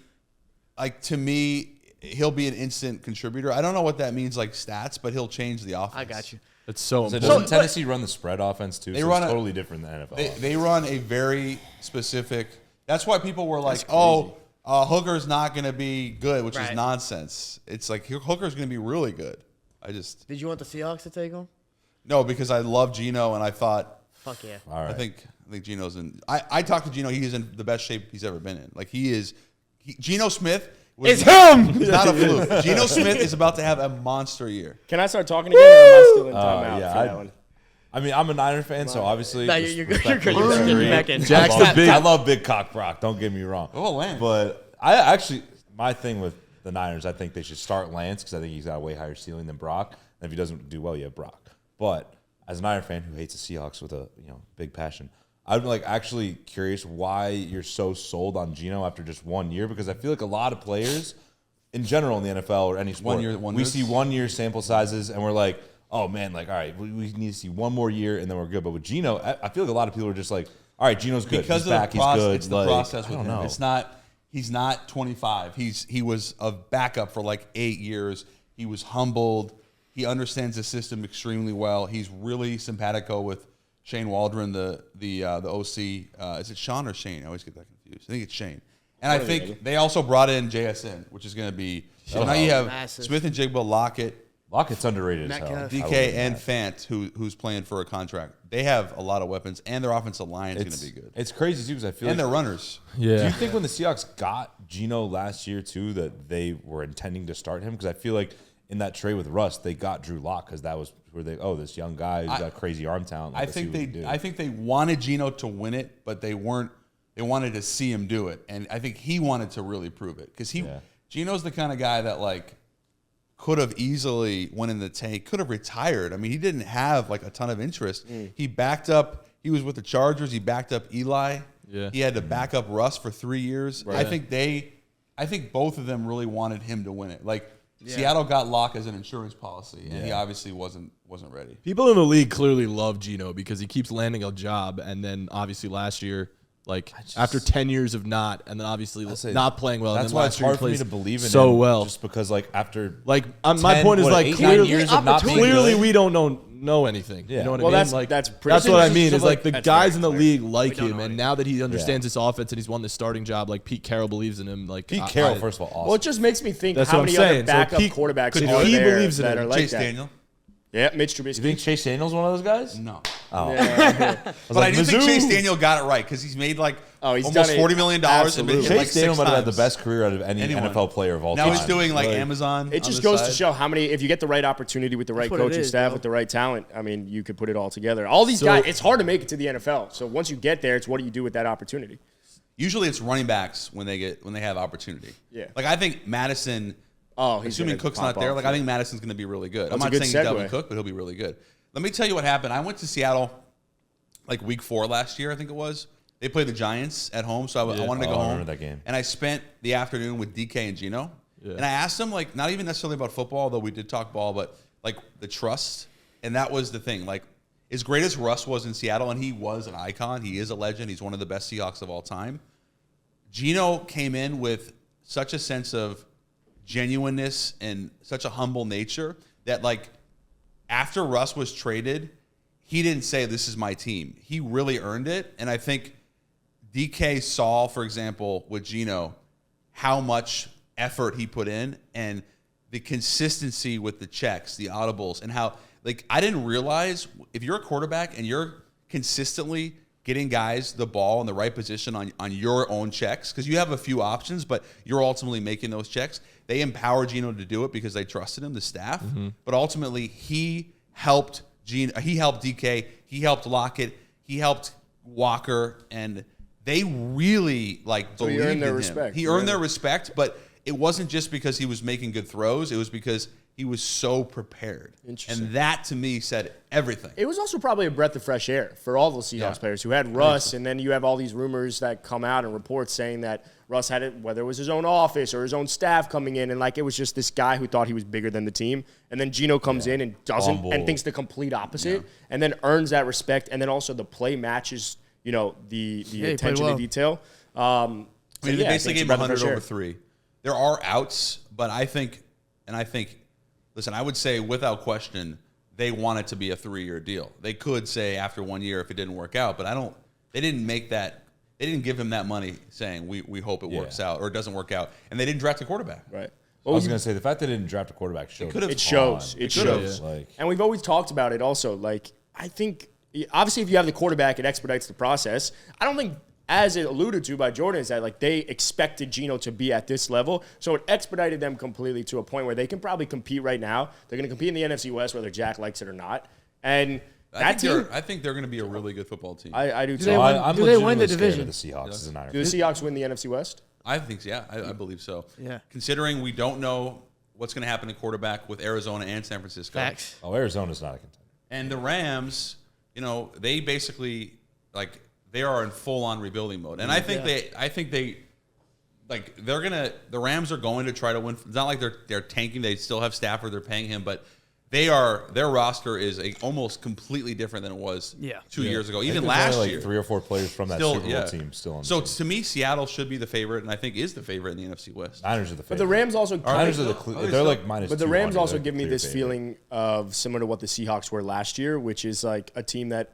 C: to me. He'll be an instant contributor. I don't know what that means like stats, but he'll change the offense.
E: I got you.
A: It's so
F: So
A: important.
F: doesn't Tennessee run the spread offense too?
C: They
F: So
C: run
F: it's
C: a-
F: totally different than the NFL.
C: They run a very specific. That's why people were like, "Oh, Hooker's not going to be good," which is
E: Right.
C: nonsense. It's like Hooker's going to be really good.
E: Did you want the Seahawks to take him?
C: No, because I love Geno, and I thought
E: Fuck yeah.
F: All right.
C: I think Geno's in. I talked to Geno. He's in the best shape he's ever been in. Like Geno Smith.
E: It's him.
C: It's not a fluke. Geno Smith is about to have a monster year.
B: Can I start talking again, or am I still in timeout
F: yeah,
B: for that one?
F: I mean, I'm a Niner fan, so obviously.
E: No, you're good. You're good. You're
F: respectfully
E: good. You're back in.
A: Jack's
F: I
A: the
F: love-
A: big-
F: I love Big Cock Brock. Don't get me wrong.
C: Oh, Lance.
F: But I actually, my thing with the Niners, I think they should start Lance because I think he's got a way higher ceiling than Brock. And if he doesn't do well, you have Brock. But as a Niner fan who hates the Seahawks with a big passion, I'm actually curious why you're so sold on Geno after just 1 year, because I feel like a lot of players in general in the NFL or any sport,
C: 1 year
F: we
C: wonders.
F: see 1 year sample sizes and we're like, oh man, all right, we need to see one more year and then we're good. But with Geno, I feel like a lot of people are just like, all right, Geno's good.
C: Because
F: He's
C: of
F: back.
C: the
F: He's
C: process,
F: good.
C: it's the process with
F: I
C: him.
F: don't know.
C: It's not. He's not 25. He was a backup for 8 years. He was humbled. He understands the system extremely well. He's really simpatico with Shane Waldron, the OC. Is it Sean or Shane? I always get that confused. I think it's Shane. And I think they also brought in JSN, which is going to be. So now you have
E: Massive.
C: Smith and Jigba, Lockett,
F: Lockett's underrated as hell.
E: Metcalf.
F: I will
C: DK,
F: give
C: and
F: that.
C: Fant, who's playing for a contract. They have a lot of weapons, and their offensive line is going to be good.
F: It's crazy too because I feel
C: And
F: like
C: their runners.
F: Do you
A: Yeah.
F: think when the Seahawks got Geno last year too that they were intending to start him? Because I feel like in that trade with Russ, they got Drew Lock because that was where this young guy who's got crazy arm talent.
C: I think they wanted Geno to win it, but they weren't. They wanted to see him do it, and I think he wanted to really prove it because Geno's the kind of guy that could have easily went in the tank, could have retired. I mean, he didn't have a ton of interest. He backed up. He was with the Chargers. He backed up Eli.
A: Yeah.
C: He had to back up Russ for 3 years. Right. I think both of them really wanted him to win it. Seattle got Locke as an insurance policy, and he obviously wasn't ready.
A: People in the league clearly love Geno because he keeps landing a job, and then obviously last year, after 10 years of not, and then obviously not playing well.
F: That's
A: and then
F: why
A: last
F: it's
A: year he
F: hard for me
A: plays
F: to believe in
A: so
F: him,
A: well.
F: just because after
A: my
F: 10,
A: point is
F: 8, 9
A: clearly,
F: years of not being
A: clearly
F: good.
A: we don't know anything.
F: Yeah.
A: You know what
B: Well,
A: I mean?
B: that's pretty
A: that's what I
B: clear.
A: mean. Is the
B: That's
A: guys
B: very
A: in the
B: clear.
A: league like
E: don't
A: him,
E: know
A: and
E: anything.
A: now that he understands this offense and he's won the starting job, Pete Carroll believes in him.
F: Pete Carroll, first of all, awesome.
B: Well, it just makes me think
A: That's
B: how
A: what I'm
B: many other
A: saying. So
B: backup
A: Pete-
B: quarterbacks
A: if
B: are
A: he
B: there
A: believes in
B: that
A: him,
B: are like
C: Chase
B: that.
C: Daniel.
B: Yeah, Mitch
F: you
B: Trubisky.
F: think Chase Daniel's one of those guys?
C: No.
F: Oh,
C: But I do think Chase Daniel got it right because he's made
B: he's
C: almost
B: done it.
C: $40 million and been hit
B: Absolutely.
F: Chase Daniel
C: six
F: might have had the
C: times.
F: best career out of any
C: Anyone.
F: NFL player of all
C: Now
F: time.
C: he's doing Amazon.
B: It
C: on
B: just
C: the
B: goes to
C: side.
B: show how many, if you get the right opportunity with the right
E: what it
B: coaching
E: is,
B: staff,
E: bro.
B: with the right talent, I mean, you could put it all together. All these guys, it's hard to make it to the NFL. So once you get there, it's what do you do with that opportunity?
C: Usually it's running backs when they have opportunity.
B: Yeah.
C: I think Madison.
B: Oh, he's
C: assuming
B: gonna
C: Cook's
B: pop
C: not there,
B: off,
C: I think Madison's going to be really good. I'm
B: That's a
C: not
B: good
C: saying he's
B: segue.
C: Dalvin Cook, but he'll be really good. Let me tell you what happened. I went to Seattle week 4 last year, I think it was. They played the Giants at home, so I wanted to go
F: I
C: home.
F: remember that game.
C: And I spent the afternoon with DK and Geno. Yeah. And I asked them, not even necessarily about football, although we did talk ball, but the trust. And that was the thing. As great as Russ was in Seattle, and he was an icon, he is a legend, he's one of the best Seahawks of all time. Geno came in with such a sense of genuineness and such a humble nature that, like, after Russ was traded, he didn't say, this is my team. He really earned it. And I think DK saw, for example, with Geno, how much effort he put in and the consistency with the checks, the audibles, and how, like, I didn't realize if you're a quarterback and you're consistently getting guys the ball in the right position on your own checks, because you have a few options, but you're ultimately making those checks. They empower Geno to do it because they trusted him, the staff. But ultimately, he helped Geno. He helped DK. He helped Lockett. He helped Walker, and they really believed in him.
B: Respect.
C: He earned their respect, but it wasn't just because he was making good throws. It was because he was so prepared. And that, to me, said everything.
B: It was also probably a breath of fresh air for all those Seahawks players who had Russ, and then you have all these rumors that come out and reports saying that Russ had it, whether it was his own office or his own staff coming in, and it was just this guy who thought he was bigger than the team. And then Geno comes in and doesn't, and thinks the complete opposite, and then earns that respect, and then also the play matches, the attention to detail.
C: They basically gave him 100 over 3. There are outs, but I think, listen, I would say without question, they want it to be a 3-year deal. They could say after 1 year if it didn't work out, but they didn't make that. They didn't give him that money saying we hope it works out or it doesn't work out, and they didn't draft a quarterback.
B: Right.
F: I was going to say the fact they didn't draft a quarterback shows.
B: It shows. It shows. And we've always talked about it also. I think obviously if you have the quarterback, it expedites the process. I don't think, as it alluded to by Jordan, is that they expected Geno to be at this level. So it expedited them completely to a point where they can probably compete right now. They're going to compete in the NFC West whether Jack likes it or not. And I
C: think they're going to be a really good football team.
B: I do too.
E: Do they win the division?
F: The Seahawks as a Niner.
B: Do the Seahawks win the NFC West?
C: I think so, I believe so.
E: Yeah.
C: Considering we don't know what's going to happen at quarterback with Arizona and San Francisco.
E: Facts.
F: Oh, Arizona's not a contender. And
C: the Rams, they basically they are in full-on rebuilding mode, and I think the Rams are going to try to win. It's not like they're tanking. They still have Stafford. They're paying him, but their roster is almost completely different than it was 2 years ago. Even last year,
F: 3 or 4 players from that Super Bowl team still on.
C: So to me, Seattle should be the favorite, and I think is the favorite in the NFC West.
F: Niners are the favorite.
B: But the Rams also
F: they're minus.
B: But the Rams also give me this feeling of similar to what the Seahawks were last year, which is a team that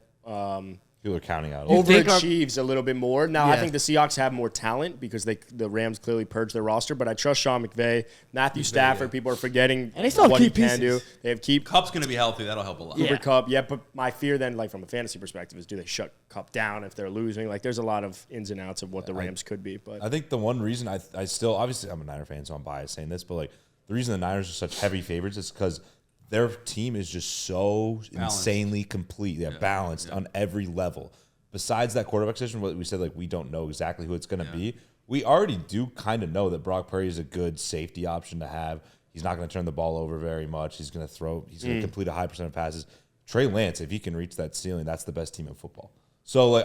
F: people are counting out.
B: Overachieves a little bit more. Now, I think the Seahawks have more talent because the Rams clearly purged their roster, but I trust Sean McVay. Matthew Stafford, people are forgetting
E: and they still
B: what
E: have
B: he
E: key
B: can do. They have keep.
C: Cup's going to be healthy. That'll help a lot.
B: Cooper Kupp, but my fear then, from a fantasy perspective, is do they shut Kupp down if they're losing? There's a lot of ins and outs of what the Rams could be. But
F: I think the one reason I still, obviously I'm a Niner fan, so I'm biased saying this, but the reason the Niners are such heavy favorites is because their team is just so insanely complete. They're balanced on every level. Besides that quarterback position, what we said, we don't know exactly who it's going to be. We already do kind of know that Brock Purdy is a good safety option to have. He's not going to turn the ball over very much. He's going to throw. He's going to complete a high percent of passes. Trey Lance, if he can reach that ceiling, that's the best team in football. So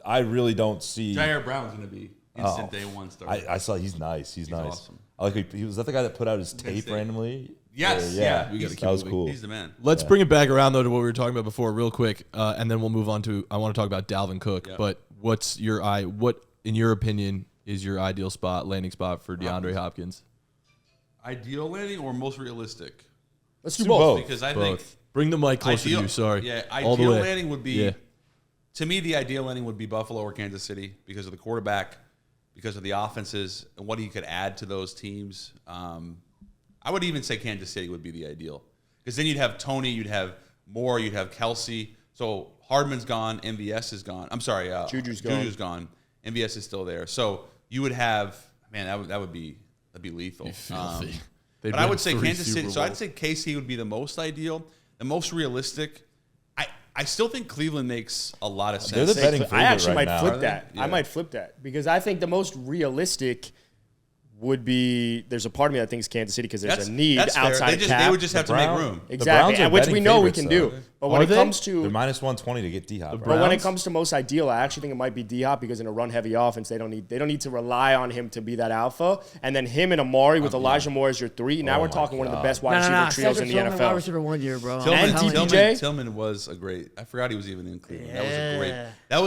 F: I really don't see.
C: Jair Brown's going to be instant day one starter.
F: I saw he's nice. He's nice.
C: Awesome.
F: I he was that the guy that put out his tape randomly.
C: Yes,
F: yeah.
C: That
F: was cool.
C: He's the man.
A: Let's bring it back around though to what we were talking about before, real quick, and then we'll move on to. I want to talk about Dalvin Cook. Yeah. But what in your opinion is your ideal landing spot for DeAndre Hopkins?
C: Ideal landing or most realistic?
B: Let's do both.
C: Because I think
A: bring the mic closer to you. Sorry.
C: Yeah, ideal landing would be. To me, the ideal landing would be Buffalo or Kansas City because of the quarterback, because of the offenses, and what he could add to those teams. I would even say Kansas City would be the ideal because then you'd have Tony, you'd have Moore, you'd have Kelsey. So Hardman's gone, MVS is gone. I'm sorry, Juju's gone. MVS is still there. So you would have that'd be lethal. But I would say Kansas City. So I'd say KC would be the most ideal, the most realistic. I still think Cleveland makes a lot of sense.
F: They're the betting favorite
B: I actually
F: right
B: might
F: now.
B: flip that. Yeah. I might flip that because I think the most realistic would be there's a part of me that thinks Kansas City because there's a need outside of cap.
C: They would just have to make room.
B: Exactly, which we know we can do. But when it comes to
F: they're minus 120 to get D-Hop.
B: But when it comes to most ideal, I actually think it might be D-Hop because in a run-heavy offense, they don't need to rely on him to be that alpha. And then him and Amari with Elijah Moore as your 3. Now we're talking one of the best wide receiver trios in the NFL.
E: Wide receiver 1 year, bro.
B: And DPJ.
C: Tillman was a great. I forgot he was even in Cleveland. That was a great. That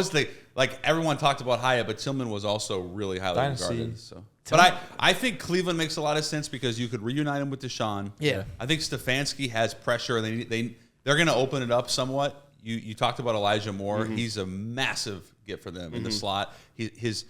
C: was everyone talked about Hyatt, but Tillman was also really highly regarded. So But I think Cleveland makes a lot of sense because you could reunite him with Deshaun.
E: Yeah.
C: I think Stefanski has pressure. They're going to open it up somewhat. You talked about Elijah Moore. He's a massive get for them in the slot. His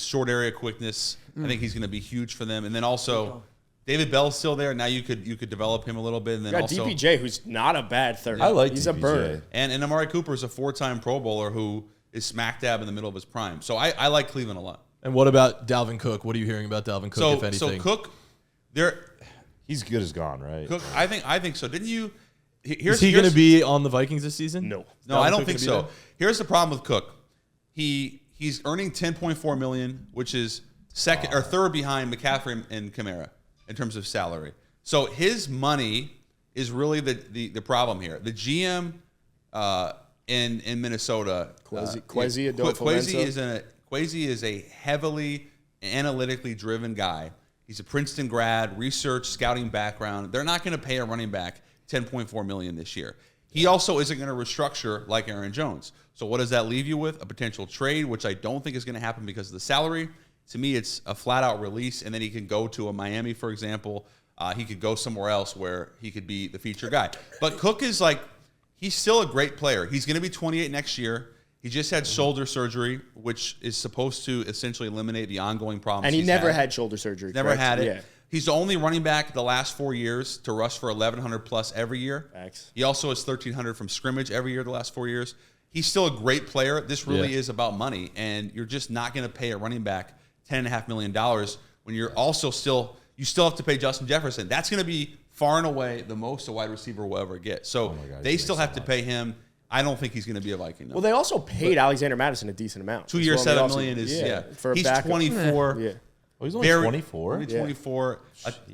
C: short area quickness, I think he's going to be huge for them. And then also David Bell's still there. Now you could develop him a little bit. And then
B: You got
C: also
B: DPJ, who's not a bad third.
F: I like
B: He's
F: DPJ.
B: a burner.
C: and Amari Cooper is a 4-time Pro Bowler who is smack dab in the middle of his prime. So I like Cleveland a lot.
A: And what about Dalvin Cook? What are you hearing about Dalvin Cook, if anything?
C: So Cook,
F: He's good as gone, right?
C: Cook, I think so. Didn't you?
A: Is he going to be on the Vikings this season?
B: No.
C: No, I don't think so. Here's the problem with Cook. He's earning $10.4 million, which is second or third behind McCaffrey and Kamara in terms of salary. So his money is really the problem here. The GM in Minnesota, Kwesi is a heavily analytically driven guy. He's a Princeton grad, research, scouting background. They're not going to pay a running back $10.4 million this year. He also isn't going to restructure like Aaron Jones. So what does that leave you with? A potential trade, which I don't think is going to happen because of the salary. To me, it's a flat-out release, and then he can go to a Miami, for example. He could go somewhere else where he could be the feature guy. But Cook is he's still a great player. He's going to be 28 next year. He just had shoulder surgery, which is supposed to essentially eliminate the ongoing problems.
B: And he never had shoulder surgery.
C: Never
B: correct?
C: had it.
B: Yeah.
C: He's the only running back the last 4 years to rush for 1,100 plus every year.
B: Facts.
C: He also has 1,300 from scrimmage every year the last 4 years. He's still a great player. This really is about money, and you're just not going to pay a running back $10.5 million when you're also still have to pay Justin Jefferson. That's going to be far and away the most a wide receiver will ever get. So they still have to pay him. I don't think he's going to be a Viking. No.
B: Well, they also paid Alexander Madison a decent amount.
C: 2 years, $7 million is
B: for a
C: he's
B: backup.
C: 24.
B: Yeah.
F: Oh, he's only 24.
C: Only 24.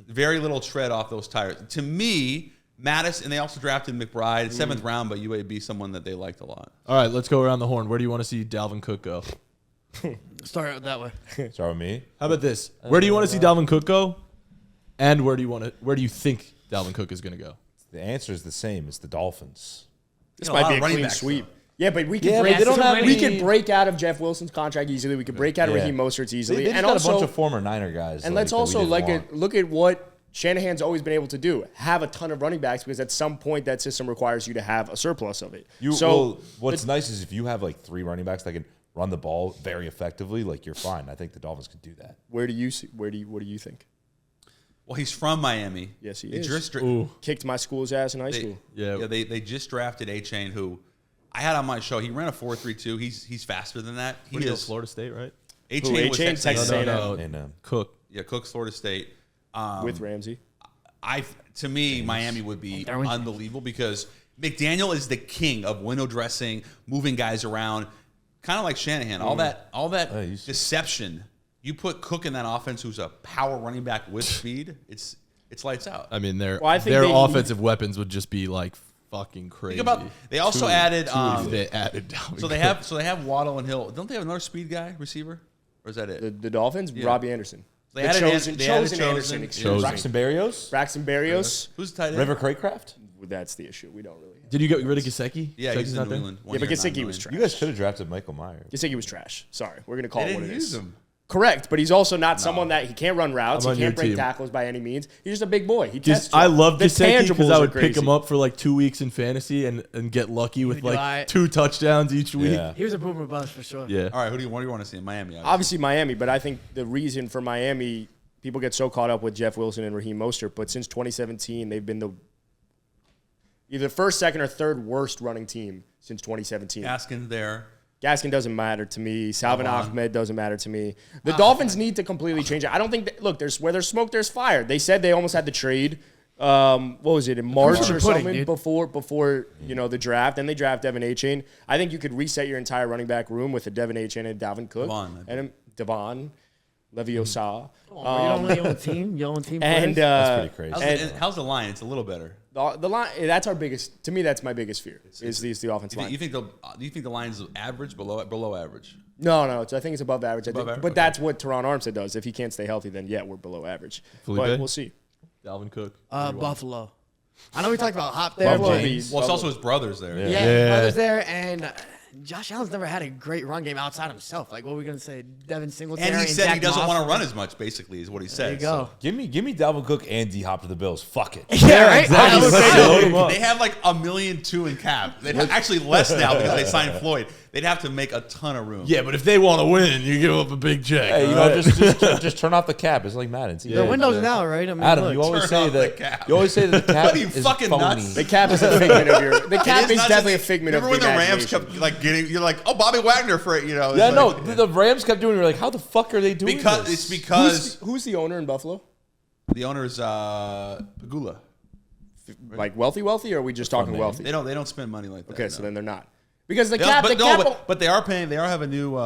C: Very little tread off those tires. To me, Mattis, and they also drafted McBride, 7th round, but UAB, someone that they liked a lot.
A: All right, let's go around the horn. Where do you want to see Dalvin Cook go?
E: Start out that way.
F: Start with me.
A: How about this? Where do you want to see Dalvin Cook go? And where do you think Dalvin Cook is going to go?
F: The answer is the same. It's the Dolphins.
B: This might be a clean sweep. Yeah, but we can break out of Jeff Wilson's contract easily. We could break out of Raheem Mostert's easily.
F: They just got a bunch of former Niner guys.
B: And let's also look at what Shanahan's always been able to do. Have a ton of running backs because at some point that system requires you to have a surplus of it.
F: What's nice is if you have 3 running backs that can run the ball very effectively, you're fine. I think the Dolphins could do that.
B: What do you think?
C: Well, he's from Miami.
B: Yes, he is. Kicked my school's ass in high school.
C: They just drafted A-Chain, who I had on my show. He ran a 4.32. He's faster than that. He is
A: Florida State, right?
C: A-Chain was
B: Texas A&M.
A: No. Cook.
C: Yeah, Cook's Florida State.
B: With Ramsey.
C: To me, Miami would be unbelievable because McDaniel is the king of window dressing, moving guys around, kind of like Shanahan. All that deception. You put Cook in that offense, who's a power running back with speed. It's lights out.
A: I mean, their offensive weapons would just be fucking crazy.
C: They also added.
A: They added Dalvin
C: so they have Waddle and Hill. Don't they have another speed guy receiver, or is that it?
B: The Dolphins, Robbie Anderson.
C: They added
B: Chosen.
F: Braxton
B: Berrios.
C: Who's the tight end?
F: River Craycraft.
B: That's the issue. We don't really.
A: Did you get rid of Gesicki?
C: Yeah, he's in New England.
B: Yeah, but Gesicki was trash.
F: You guys could have drafted Michael Myers.
B: Gesicki was trash. Sorry, we're gonna call
C: They
B: it what
C: didn't
B: it
C: use
B: is.
C: him.
B: Correct, but he's also not someone that he can't run routes.
A: I'm
B: He
A: on your
B: can't break
A: team.
B: tackles by any means. He's just a big boy. He tests.
A: I love
B: the
A: Gesicki because I would
B: tangibles are
A: pick him
B: crazy.
A: up for 2 weeks in fantasy and get lucky with
E: would do I-
A: 2 touchdowns each week.
F: Yeah.
E: He was a boomer bust for sure.
A: Yeah.
C: All right, what do you want to see in Miami?
B: Obviously Miami, but I think the reason for Miami, people get so caught up with Jeff Wilson and Raheem Mostert, but since 2017, they've been either first, second, or third worst running team since 2017.
C: Gaskin's there.
B: Gaskin doesn't matter to me. Salvin Ahmed doesn't matter to me. The Dolphins need to completely change it. I don't think look, where there's smoke, there's fire. They said they almost had the trade. What was it, in March or something before the draft? And they draft Devin A-Chain. I think you could reset your entire running back room with a Devin A-Chain and Dalvin Cook. Devon. Leviosa.
E: You don't own team. You own team.
B: And
F: That's pretty crazy.
C: How's the line? It's a little better.
B: The line, that's our biggest. To me, that's my biggest fear. Is the offensive line?
C: Do you think the line's average, below average?
B: No. I think it's above average.
C: Average?
B: But that's what Teron Armstead does. If he can't stay healthy, then we're below average.
A: Felipe?
B: But we'll see.
A: Dalvin Cook.
E: Buffalo. I know we talked about Hop there.
B: Buffalo
E: but-
B: Bees.
C: Well, it's also his brothers there.
E: Yeah, brothers there, and Josh Allen's never had a great run game outside himself. Like, what are we going to say? Devin Singletary
C: And he said
E: Zach
C: he doesn't
E: Moss?
C: want to run as much, basically, is what he said.
E: There you go.
F: Give me Dalvin Cook and D-Hop to the Bills. Fuck it.
E: Yeah, right?
A: exactly.
E: I was
A: Let's
E: saying-
A: load him up.
C: They have like $1.2 million in cap. They'd have, actually less now because they signed Floyd. They'd have to make a ton of room.
A: Yeah, but if they want to win, you give up a big check.
F: Hey, you
A: all
F: know,
A: right?
F: just turn off the cap. It's like Madden.
E: The window's now, right? I mean,
F: Adam,
E: look.
F: you always
C: Turn
F: say
C: off the
F: that.
C: cap.
F: You always say that the cap
C: What are you,
F: is
C: fucking
F: phony.
C: nuts?
B: The cap is a figment of your. The cap
C: It
B: is
C: not
B: definitely a
C: just-
B: figment of
C: Remember
B: your
C: when the Rams
B: imagination.
C: kept like getting? You're like, oh, Bobby Wagner for it. You know? It's
F: Yeah,
C: like-
F: no, the Rams kept doing it. We're like, how the fuck are they doing
C: because
F: this?
C: it's because
B: Who's the owner in Buffalo?
C: the owner's Pagula.
B: Like wealthy, or are we just talking
F: name.
B: wealthy?
C: They don't spend money like that.
B: Okay,
C: no.
B: so then they're not. Because the
C: They
B: cap,
C: don't- but they are paying. They are have a new.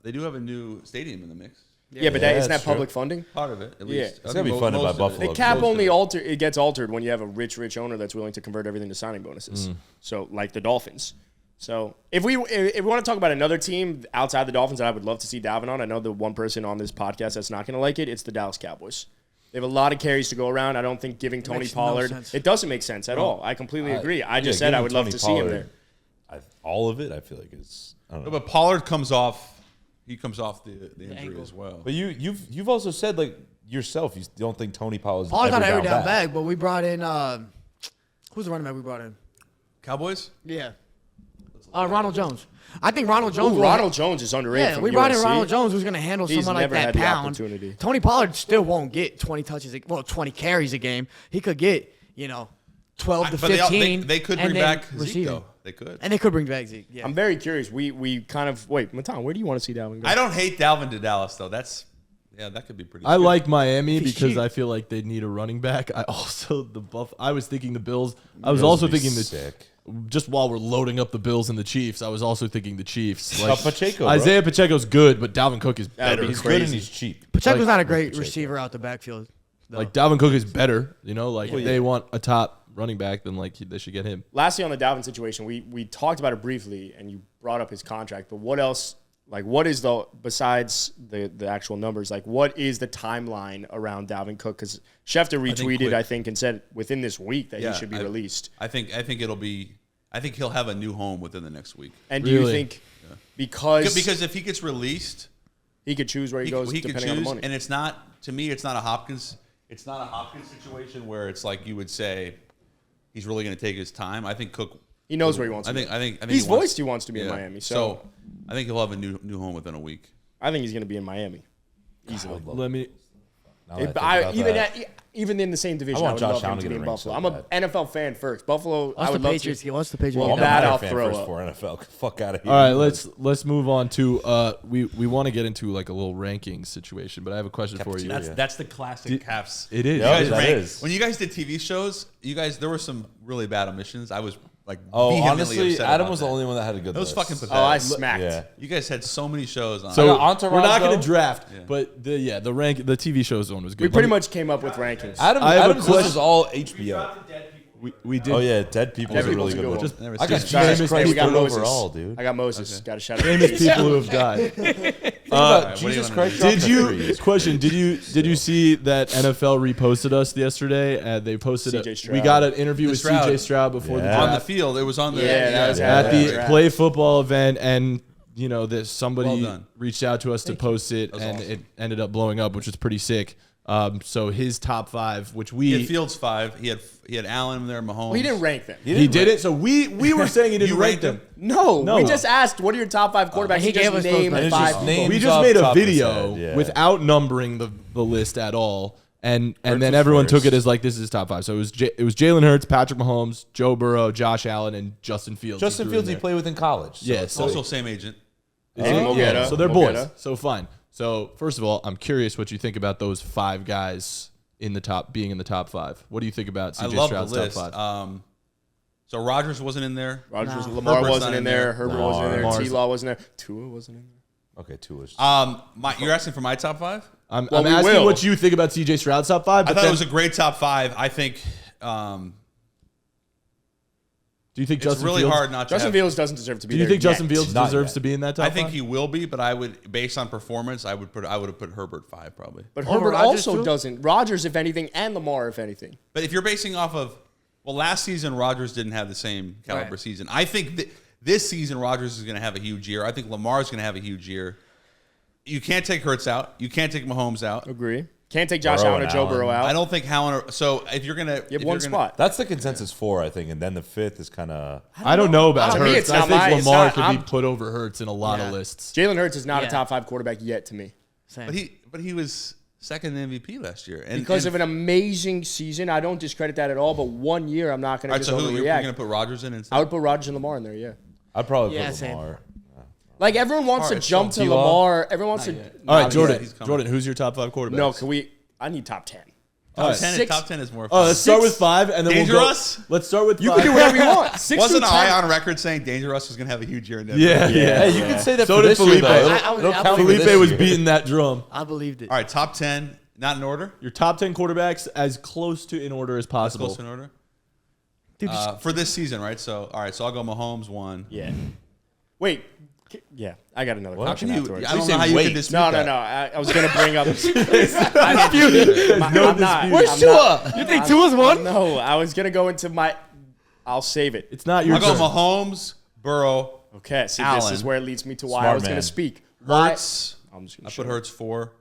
C: They do have a new stadium in the mix.
B: yeah, but
F: Yeah,
B: isn't that
F: that's
B: public
F: true.
B: funding?
C: Part of it, at
B: Yeah.
C: least.
B: It's
F: gonna be funded by
C: most of it.
F: Buffalo.
B: The cap
C: Most of
B: only
C: it.
B: it gets altered when you have a rich owner that's willing to convert everything to signing bonuses. So like the Dolphins. So if we want to talk about another team outside the Dolphins that I would love to see Dalvin on, I know the one person on this podcast that's not going to like it. It's the Dallas Cowboys. They have a lot of carries to go around. I don't think giving Tony
E: makes no
B: Pollard
E: sense.
B: it doesn't make sense at all. I completely agree. I just said I would love to see him there.
F: All of it, I feel like it's. I don't know.
C: But Pollard comes off. He comes off the injury
E: ankle.
C: as well.
F: But you've also said like yourself, you don't think Tony Pollard's
E: Paul got
F: ever
E: every down
F: back.
E: bag, but we brought in who's the running back we brought in?
C: Cowboys.
E: Yeah, Ronald Jones. I think Ronald Jones.
B: Ooh, Ronald Jones is underrated.
E: Yeah,
B: from
E: we brought in
B: USC.
E: Ronald Jones, who's going to handle
B: He's
E: someone like
B: never
E: that
B: had the
E: pound.
B: opportunity.
E: Tony Pollard still won't get 20 touches, 20 carries a game. He could get 12 to
C: But
E: 15.
C: they could
E: and
C: bring
E: then
C: back Zeke
E: receiving.
C: though. They could.
E: And they could bring back Zeke. Yeah.
B: I'm very curious. We kind of wait, Matan, where do you want to see Dalvin go?
C: I don't hate Dalvin to Dallas though. That could be pretty.
A: I
C: good.
A: like Miami
E: He's
A: because
E: cheap.
A: I feel like they need a running back. I also I was thinking the Bills. I was
F: Bills
A: also
F: would be
A: thinking
F: sick.
A: just while we're loading up the Bills and the Chiefs, I was also thinking the Chiefs. Like,
F: Pacheco, bro.
A: Isaiah Pacheco's good, but Dalvin Cook is
B: That would
A: better.
B: be
F: He's good and
B: crazy.
F: he's cheap.
E: Pacheco's
A: like-
E: not a great receiver out the backfield. though.
A: Like Dalvin Cook is better. If they want a top running back, then they should get him.
B: Lastly, on the Dalvin situation, we talked about it briefly, and you brought up his contract. But what else? Like, what is besides the actual numbers? Like, what is the timeline around Dalvin Cook? Because Schefter retweeted,
C: quick.
B: I think, and said within this week that he should be released.
C: I think it'll be. I think he'll have a new home within the next week.
B: And do you
A: Really?
B: think because
C: if he gets released,
B: he could choose where he goes
C: he can
B: depending on the
C: choose,
B: money?
C: and it's not to me. It's not a Hopkins. It's not a Hopkins situation where it's like you would say he's really going to take his time. I think Cook.
B: He knows where he wants to be.
C: I think
B: He's
C: he wants-
B: voiced he wants to be in
C: yeah.
B: Miami. So
C: I think he'll have a new home within a week.
B: I think he's going to be in Miami easily.
A: Let me.
F: Now that I think about that.
B: Even in the same division,
F: I
B: I
F: want
B: would
F: Josh
B: love him
F: Allen
B: to
F: to
B: be
F: get
B: in
F: a ring
B: Buffalo.
F: so
B: I'm a
F: bad.
B: NFL fan first. Buffalo, I
E: Once the
B: would love
E: Patriots,
B: to.
E: once the Patriots,
B: Well,
E: get
F: I'm a
B: that
E: that.
F: Niner
B: I'll
F: fan
B: throw
F: first
B: up.
F: for NFL. Fuck out of here.
A: All right, let's move on to we want to get into like a little rankings situation, but I have a question for you.
F: Cafeteria.
C: That's the classic Caps.
A: It is.
C: You guys
F: that
C: rank-
F: is.
C: When you guys did TV shows, there were some really bad omissions. I was like,
F: Oh,
C: vehemently
F: honestly,
C: upset
F: Adam
C: about
F: was
C: that.
F: the only one that had a good
C: That was
F: list.
C: fucking pathetic.
B: Oh, I smacked.
F: Yeah.
C: You guys had so many shows on.
A: So
F: got Entourage,
A: we're not going
F: though.
A: to draft, but the TV shows one was good.
B: We pretty much came up with rankings.
A: I have a
F: Adam's list
A: question-
F: is all HBO.
A: we did.
F: Oh yeah, Dead People is a really good one.
B: Just
C: Never
F: I got
C: seen it.
F: Jesus
A: Famous
F: Christ
B: we got
F: third
B: Moses.
F: overall, dude.
B: I got Moses. Got a shout out.
A: famous people who have died.
F: Think about
C: what do you
F: Jesus
C: wanna
F: Christ.
C: do?
F: dropped
A: Did
F: a
A: you
F: three.
A: question? Did you see that NFL reposted us yesterday? They posted
B: CJ
A: we
B: Stroud.
A: got an interview with
C: Stroud.
A: CJ Stroud before the
F: Yeah.
A: draft
C: on the field. It was on the
B: Yeah, that was
A: at the
B: Draft.
A: play football event, and that somebody
C: Well done.
A: reached out to us to post it, and
C: awesome.
A: it ended up blowing up, which was pretty sick. So his top 5, which
C: He had
A: we
C: Fields 5. He had Allen there, Mahomes.
B: Well, he didn't rank them.
A: he did it. So we were saying he didn't
C: You
A: rank
C: ranked
A: them.
B: No,
A: No.
B: we just asked, what are your top 5 quarterbacks?
E: he
B: He
E: gave
B: just
E: us those
B: named
E: names.
F: And it's
B: 5
F: just
B: people.
F: names
A: We just
F: off
A: made a
F: top of his
A: video
F: head, yeah.
A: without numbering the list at all, and then
F: was
A: everyone took
F: first.
A: it as like this is top 5. So it was Jalen Hurts, Patrick Mahomes, Joe Burrow, Josh Allen, and Justin Fields.
F: Justin
A: he threw in
F: Fields he
A: there.
F: played with in college. So
A: Yeah,
F: it's
A: so-
C: Also, same agent.
A: Is it?
B: Mogeta.
A: Yeah, so they're
B: Mogeta.
A: boys. So fine. So first of all, I'm curious what you think about those 5 guys in the top, being in the top 5. What do you think about
C: I
A: CJ
C: love
A: Stroud's
C: the list.
A: top 5?
C: So Rodgers wasn't in there.
B: Rodgers,
E: No.
B: Lamar
C: Herbert's
B: wasn't
C: not
B: in there. Herbert wasn't in there.
A: Lamar's-
B: T-Law wasn't there. Tua wasn't in there.
F: okay, two was.
C: You're asking for my top 5?
A: I'm
B: well, we
A: asking
B: will.
A: what you think about CJ Stroud's top 5.
C: I
A: But
C: thought
A: then,
C: it was a great top 5. I think
A: do you think
C: it's
A: Justin
C: really
A: Fields,
C: hard not to
B: Justin
C: have.
B: Fields doesn't deserve to be
A: Do you
B: there
A: think Justin
B: yet.
A: Fields
F: Not
A: deserves
F: yet.
A: to be in that top
C: I think
A: 5?
C: he will be, but I would, based on performance, I would have put Herbert 5 probably.
B: But
E: Over
B: Herbert
E: Rodgers,
B: also
E: too?
B: doesn't. Rodgers, if anything, and Lamar, if anything.
C: But if you're basing off of, last season Rodgers didn't have the same caliber
E: Right.
C: season. I think this season Rodgers is going to have a huge year. I think Lamar's going to have a huge year. You can't take Hurts out. You can't take Mahomes out.
B: Agree. Can't take Josh
F: Burrow
B: Allen or
F: and
B: Joe
F: Allen.
B: Burrow out.
C: I don't think Allen. So if you're gonna,
B: You have one spot.
F: That's the consensus 4, I think, and then the 5th is kind of.
A: I don't know about
B: To me,
A: Hurts.
B: it's
A: I
B: not
A: think
B: my- it's
A: Lamar
B: not-
A: could
B: I'm-
A: be put over Hurts in a lot of lists.
B: Jalen Hurts is not a
G: Yeah.
B: top 5 quarterback yet to me.
G: Same.
C: but he was second in MVP last year, and
B: Because of an amazing season. I don't discredit that at all, but 1 year I'm not going
C: All
B: to
C: right,
B: just
C: so who you're
B: overreact.
C: going to put Rodgers in instead?
B: I would put Rodgers and Lamar in there, yeah.
F: I'd probably
G: Yeah,
F: put
G: same.
F: Lamar.
B: Like, everyone wants to
C: Alright,
B: jump
C: so
B: to
F: T-Law?
B: Lamar. Everyone wants to.
A: All right,
C: he's
A: Jordan.
C: coming.
A: Jordan, who's your top 5 quarterbacks?
B: No, can we? I need top 10.
C: Top
A: All right.
C: 10. Top 10 is more.
A: Oh,
C: Fun.
A: let's start with 5, and then
C: Dangerous?
A: we'll go. Let's start with 5.
B: You can do whatever you want. 6
C: Wasn't
B: through
C: I
B: 10.
C: on record saying Dangerous was going to have a huge year in Denver?
A: Yeah.
F: Hey, you can say that
A: So
F: for
A: did
F: this year,
A: Felipe.
F: though.
G: I-
F: It'll count for
A: Felipe
F: this
A: was
F: year.
A: beating that drum.
G: I believed it.
C: All right, top 10, not in order.
A: Your top 10 quarterbacks as close to in order as
C: That's
A: possible.
C: close in order.
G: Dude,
C: For this season, right? So, all right, so I'll go Mahomes 1.
B: Yeah. Wait. Yeah, I got another
C: How
B: question
C: can you?
B: afterwards.
C: I don't know how you can dispute
B: No.
C: that.
B: I was going to bring up.
A: No
B: I'm not.
A: dispute.
G: You think Tua's one?
B: No, I was going to go into my. I'll save it.
A: It's not your
C: I'll go
A: turn.
C: Mahomes, Burrow,
B: Okay, see, this
C: Allen.
B: is where it leads me to why I
F: Smart
B: was going
F: man.
B: to speak. Why?
C: Hurts.
B: I'm just
C: I
B: going to
C: put Hurts 4.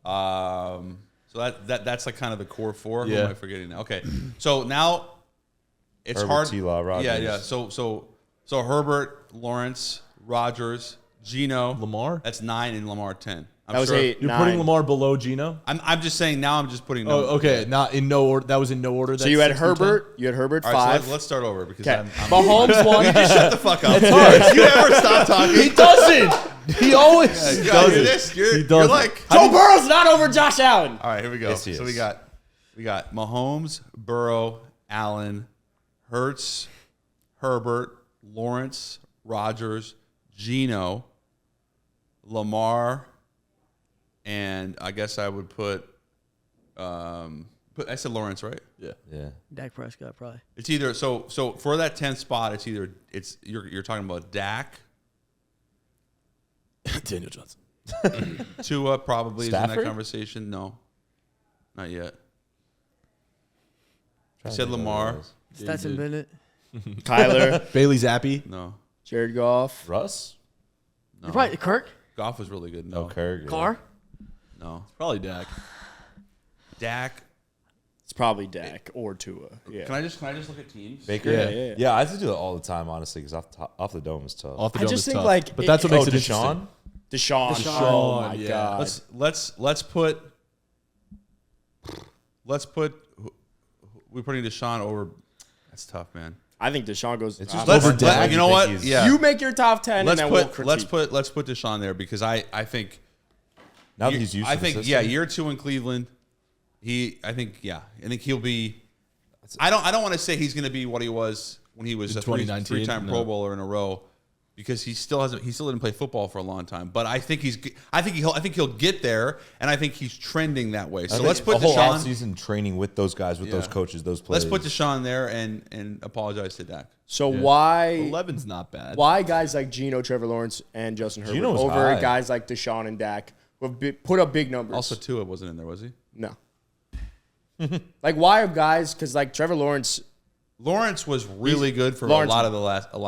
C: So that's like kind of the core 4. Who
A: Yeah.
C: am I forgetting now? Okay, so now it's
F: Herbert,
C: hard.
F: T-Law, Rodgers.
C: Yeah. So Herbert, Lawrence, Rodgers, Geno,
A: Lamar?
C: That's 9 and Lamar 10. I'm
B: That was
C: sure.
B: 8.
A: You're
B: 9.
A: putting Lamar below Geno?
C: I'm just saying now. I'm just putting.
A: Oh, okay. Not in no order. That was in no order.
B: So you had Herbert. You had Herbert
C: All right,
B: 5.
C: so let's start over because
B: Okay.
C: I'm
B: Mahomes 1.
C: shut the fuck up. You ever stop talking?
F: He doesn't. He always
C: Yeah,
A: doesn't.
C: you're this. You're,
A: He
C: you're
A: doesn't.
C: like.
B: Joe Burrow's not over Josh Allen.
C: All right, here we go.
F: Yes, he
C: So
F: is.
C: we got Mahomes, Burrow, Allen, Hurts, Herbert, Lawrence, Rodgers, Geno, Lamar, and I guess I would put I said Lawrence, right?
A: Yeah.
F: Yeah.
G: Dak Prescott probably.
C: It's either so for that 10th spot, it's you're talking about Dak,
A: Daniel Johnson.
C: Tua probably is in
F: Stafford?
C: that conversation. No, not yet. I said Lamar.
G: Stetson Bennett.
B: Kyler,
A: Bailey Zappi.
C: No,
B: Jared Goff.
F: Russ?
C: no.
G: You're probably Kirk.
C: Goff was really good. No,
F: Kirk. yeah.
G: Carr.
C: no.
A: Probably Dak.
C: Dak.
B: It's probably Dak or Tua. Yeah.
C: Can I just look at teams?
F: Baker?
A: Yeah.
B: Yeah.
F: I have to do it all the time, honestly, because off the dome is tough.
A: Off the
B: I
A: dome
B: just
A: is
B: think,
A: tough.
B: like,
A: but that's what makes it
F: Deshaun?
A: interesting.
B: Deshaun. Oh my
A: yeah.
B: God.
C: Let's put we're putting Deshaun over. That's tough, man.
B: I think Deshaun goes.
F: It's just
C: Let's
F: over Dak.
C: you know what?
F: He's-
C: Yeah.
B: You make your top 10,
C: let's
B: and then we'll
C: put
B: critique.
C: let's put Deshaun there because I think
F: Now that he's used
C: I
F: to the
C: think
F: system.
C: year 2 in Cleveland. I think he'll be. I don't want to say he's going to be what he was when he was
A: In
C: a
A: 2019,
C: three-time Pro Bowler in a row, because he still didn't play football for a long time. But I think he'll get there, and I think he's trending that way. So let's put
F: the whole
C: Deshaun.
F: offseason training with those guys, with those coaches, those players.
C: Let's put Deshaun there and apologize to Dak.
B: So why
A: 11's not bad.
B: why guys like Geno, Trevor Lawrence, and Justin Herbert
F: Geno's
B: over
F: high.
B: guys like Deshaun and Dak who have put up big numbers?
C: Also, Tua wasn't in there, was he?
B: No. Like, why are guys? Because like Trevor Lawrence,
C: Lawrence was really good for
B: Lawrence-
C: a lot of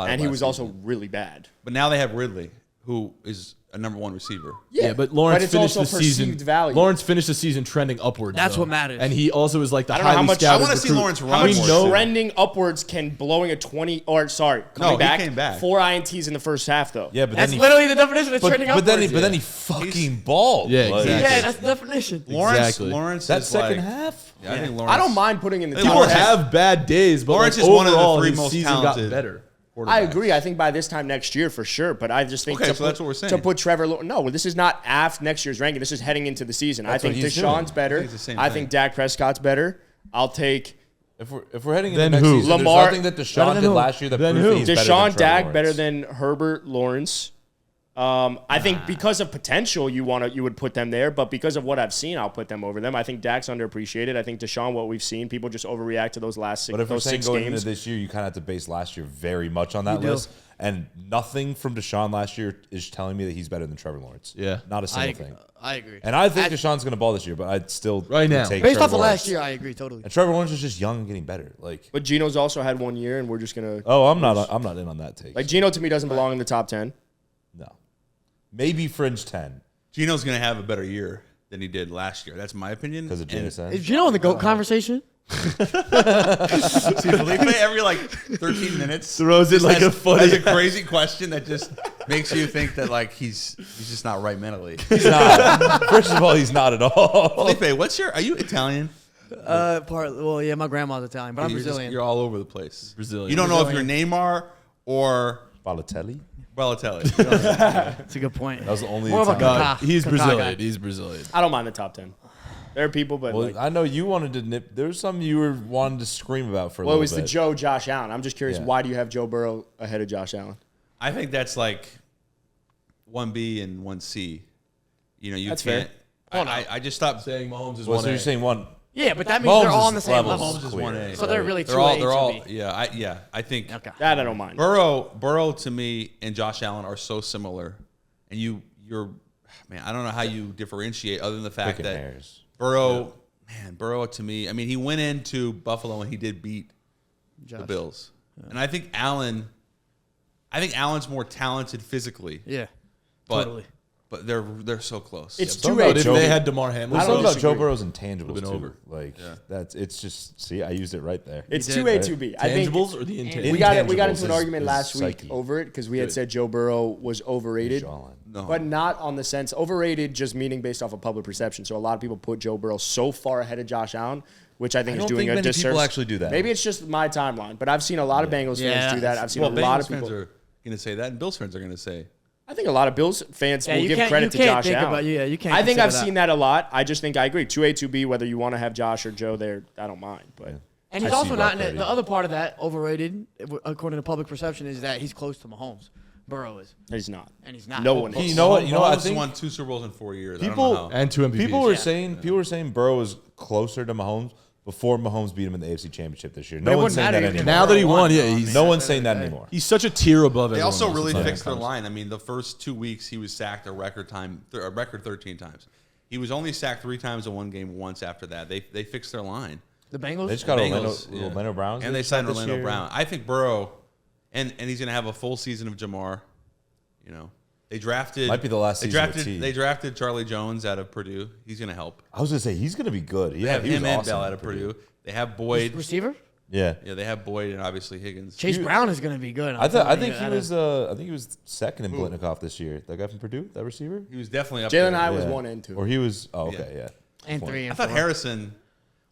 B: and he
C: last
B: was
C: season.
B: also really bad.
C: But now they have Ridley, who is a number 1 receiver.
A: Yeah, but Lawrence
B: it's
A: finished
B: also
A: the season.
B: perceived value.
A: Lawrence finished the season trending upwards.
G: That's
A: though.
G: what matters.
A: And he also was like the
B: I don't know how
A: highly
B: much-
A: scouted
C: I wanna see
A: recruit.
C: Lawrence
B: How
C: run
B: much
C: more.
A: know-
B: trending upwards can blowing a 20 or sorry
C: No,
B: coming
C: he
B: back,
C: came back.
B: 4 INTs in the first half though.
F: Yeah, but
G: That's
F: then he,
G: literally the definition of trending
F: but then he,
G: upwards.
F: but then he fucking balled.
A: Yeah,
F: Like,
A: exactly.
G: Yeah, that's the definition.
A: Exactly.
C: Lawrence
F: That
C: is
F: second
C: like,
F: half?
C: Yeah, I think Lawrence.
B: I don't mind putting in the
C: People
B: top
A: People
B: 10.
A: have bad days, but
C: Lawrence
A: like
C: is one of the
A: overall,
C: 3
A: his
C: most
A: season got
C: talented
A: better.
B: I agree. I think by this time next year for sure, but I just think
C: Okay,
B: to
C: so that's what we're saying.
B: To put Trevor, no, this is not after next year's ranking. This is heading into the season. I
F: That's
B: think
F: what he's
B: Deshaun's
F: doing.
B: better.
C: I think it's the same
B: I
C: thing.
B: think Dak Prescott's better. I'll take
F: If we're heading into
A: Then
F: next
A: who?
F: season,
B: Lamar-
F: there's nothing that
A: Better
F: Deshaun
A: than
F: did
A: who?
F: last year that
A: Then
F: proved
A: who?
F: that he's better than
B: Deshaun,
F: Trevor
B: Dak
F: Lawrence.
B: better than Herbert, Lawrence. I think because of potential, you would put them there, but because of what I've seen, I'll put them over them. I think Dak's underappreciated. I think Deshaun, what we've seen, people just overreact to those last 6 games.
F: But if we're saying going into this year, you kind of have to base last year very much on that list. And nothing from Deshaun last year is telling me that he's better than Trevor Lawrence.
A: Yeah.
F: Not a single thing.
G: I agree.
F: And I think Deshaun's going to ball this year, but I'd still
A: Right now.
F: take
E: Based
F: Trevor
E: off of
F: Lawrence.
E: last year, I agree totally.
F: And Trevor Lawrence is just young and getting better. Like,
B: But Geno's also had 1 year, and we're just gonna.
F: oh, I'm not in on that take.
B: Like Geno to me doesn't belong in the top 10.
F: No, maybe fringe 10
C: Geno's going to have a better year than he did last year. That's my opinion.
F: because of Jameson.
G: Is Geno in the GOAT conversation?
C: See, Felipe every 13 minutes
A: Throws it
C: just
A: like
C: has,
A: a footy.
C: has a crazy question that just makes you think that he's just not right mentally.
F: He's not. First of all, he's not at all.
C: Felipe, are you Italian?
G: Well, yeah, my grandma's Italian, but I'm Brazilian.
C: You're all over the place.
A: Brazilian.
C: You don't know if you're Neymar or
F: Balotelli.
C: Balotelli.
G: That's a good point.
F: That was the only
G: More of a
F: Italian.
G: Kaká.
A: He's
G: Kaká
A: Brazilian.
G: guy.
A: He's Brazilian.
B: I don't mind the top 10. There are people, but
F: Well, I know you wanted to nip. There was something you were wanting to scream about for a
B: it
F: little
B: was
F: bit.
B: the Josh Allen. I'm just curious,
F: Yeah.
B: why do you have Joe Burrow ahead of Josh Allen?
C: I think that's 1B and 1C. You
B: That's
C: can't.
B: fair.
C: I just stopped
A: Saying Mahomes is
F: Well,
A: one.
F: so you're saying one.
G: Yeah, but that means they're all on the same
F: levels
G: level.
F: is
C: Mahomes is
F: clear.
C: 1A.
G: So they're really
C: They're all.
G: 2A,
C: They're all.
G: 2B.
C: Yeah. I think.
G: Okay.
B: That I don't mind.
C: Burrow to me and Josh Allen are so similar, and you're man. I don't know how you differentiate other than the fact
F: Picking
C: that
F: hairs.
C: Burrow to me. I mean, he went into Buffalo and he did beat the Bills, and I think Allen's more talented physically.
G: Yeah,
C: but,
G: totally.
C: But they're so close.
B: It's
F: Talk
B: 2A.
F: about
A: If
F: Joe-
A: they had DeMar Hamlin,
F: Let's
B: I don't
F: talk about Joe
B: disagree.
F: Burrow's intangibles
A: Would've been
F: too.
A: over.
F: It's just see, I used it right there.
B: It's
G: He did.
B: 2A, 2B. I think
A: tangibles or the intangibles?
B: we got
F: Intangibles
B: into an argument
F: is
B: last week
F: psyche.
B: over it because we had said Joe Burrow was overrated.
F: Allen.
C: No.
B: But not on the sense overrated, just meaning based off of public perception. So a lot of people put Joe Burrow so far ahead of Josh Allen, which I think
F: I
B: is
F: don't
B: doing
F: think
B: a
F: many
B: disservice.
F: people actually do that.
B: Maybe it's just my timeline, but I've seen a lot of Bengals fans do that. I've seen a lot of
C: Bengals fans
B: people.
C: are going to say that, and Bills fans are going to say.
B: I think a lot of Bills fans will
G: you
B: give
G: can't-
B: credit
G: you
B: to
G: can't
B: Josh
G: think
B: Allen.
G: about- yeah, you can't
B: I think
G: consider
B: I've
G: that.
B: seen that a lot. I just think I agree. 2A, 2B, whether you want to have Josh or Joe there, I don't mind. But
G: And he's
F: I
G: also
F: see
G: not in
F: Brock
G: it. The
F: Purdy.
G: other part of that, overrated, according to public perception, is that he's close to Mahomes. Burrow is,
B: he's not.
G: and he's not.
B: No one is.
F: You know what? I
C: Mahomes
F: think
C: won 2 Super Bowls in 4 years. I
F: people-
C: don't know how.
A: and 2 MVPs.
F: people were saying Burrow was closer to Mahomes before Mahomes beat him in the AFC Championship this year.
G: But
F: No
G: it
F: one's
G: wouldn't
F: saying that
G: matter if
F: anymore.
A: Now that he won, yeah,
G: I mean,
A: he's
F: No one's saying that anymore.
A: he's such a tier above
C: They
A: everyone
C: also
A: else.
C: really
A: It's
C: fixed their
A: like-
C: line. I mean, the first 2 weeks he was sacked a record 13 times. He was only sacked 3 times in one game. Once after that, they fixed their line.
G: The Bengals.
F: They just got
C: Bengals,
F: Orlando Browns,
C: and they signed
F: this
C: Orlando
F: year.
C: Brown. I think Burrow, and he's going to have a full season of Jamar. They drafted.
F: Might be the last
C: they
F: season with
C: drafted.
F: T.
C: They drafted Charlie Jones out of Purdue. He's going to help.
F: I was gonna say he's gonna be good.
C: They
F: Yeah,
C: have
F: he was
C: him and
F: awesome
C: Bell
F: at
C: out of Purdue. They have Boyd.
G: Receiver.
F: Yeah,
C: Yeah, they have Boyd and obviously Higgins.
G: Chase Brown is going to be good.
F: I think he was second in Blitnikoff this year. That guy from Purdue, that receiver,
C: He was definitely up
B: Jalen
C: there.
B: High was
F: Yeah.
B: 1 and 2.
F: or he was. Oh, okay, yeah.
G: and
F: Point.
G: 3 and
C: I thought
G: 4.
C: Harrison.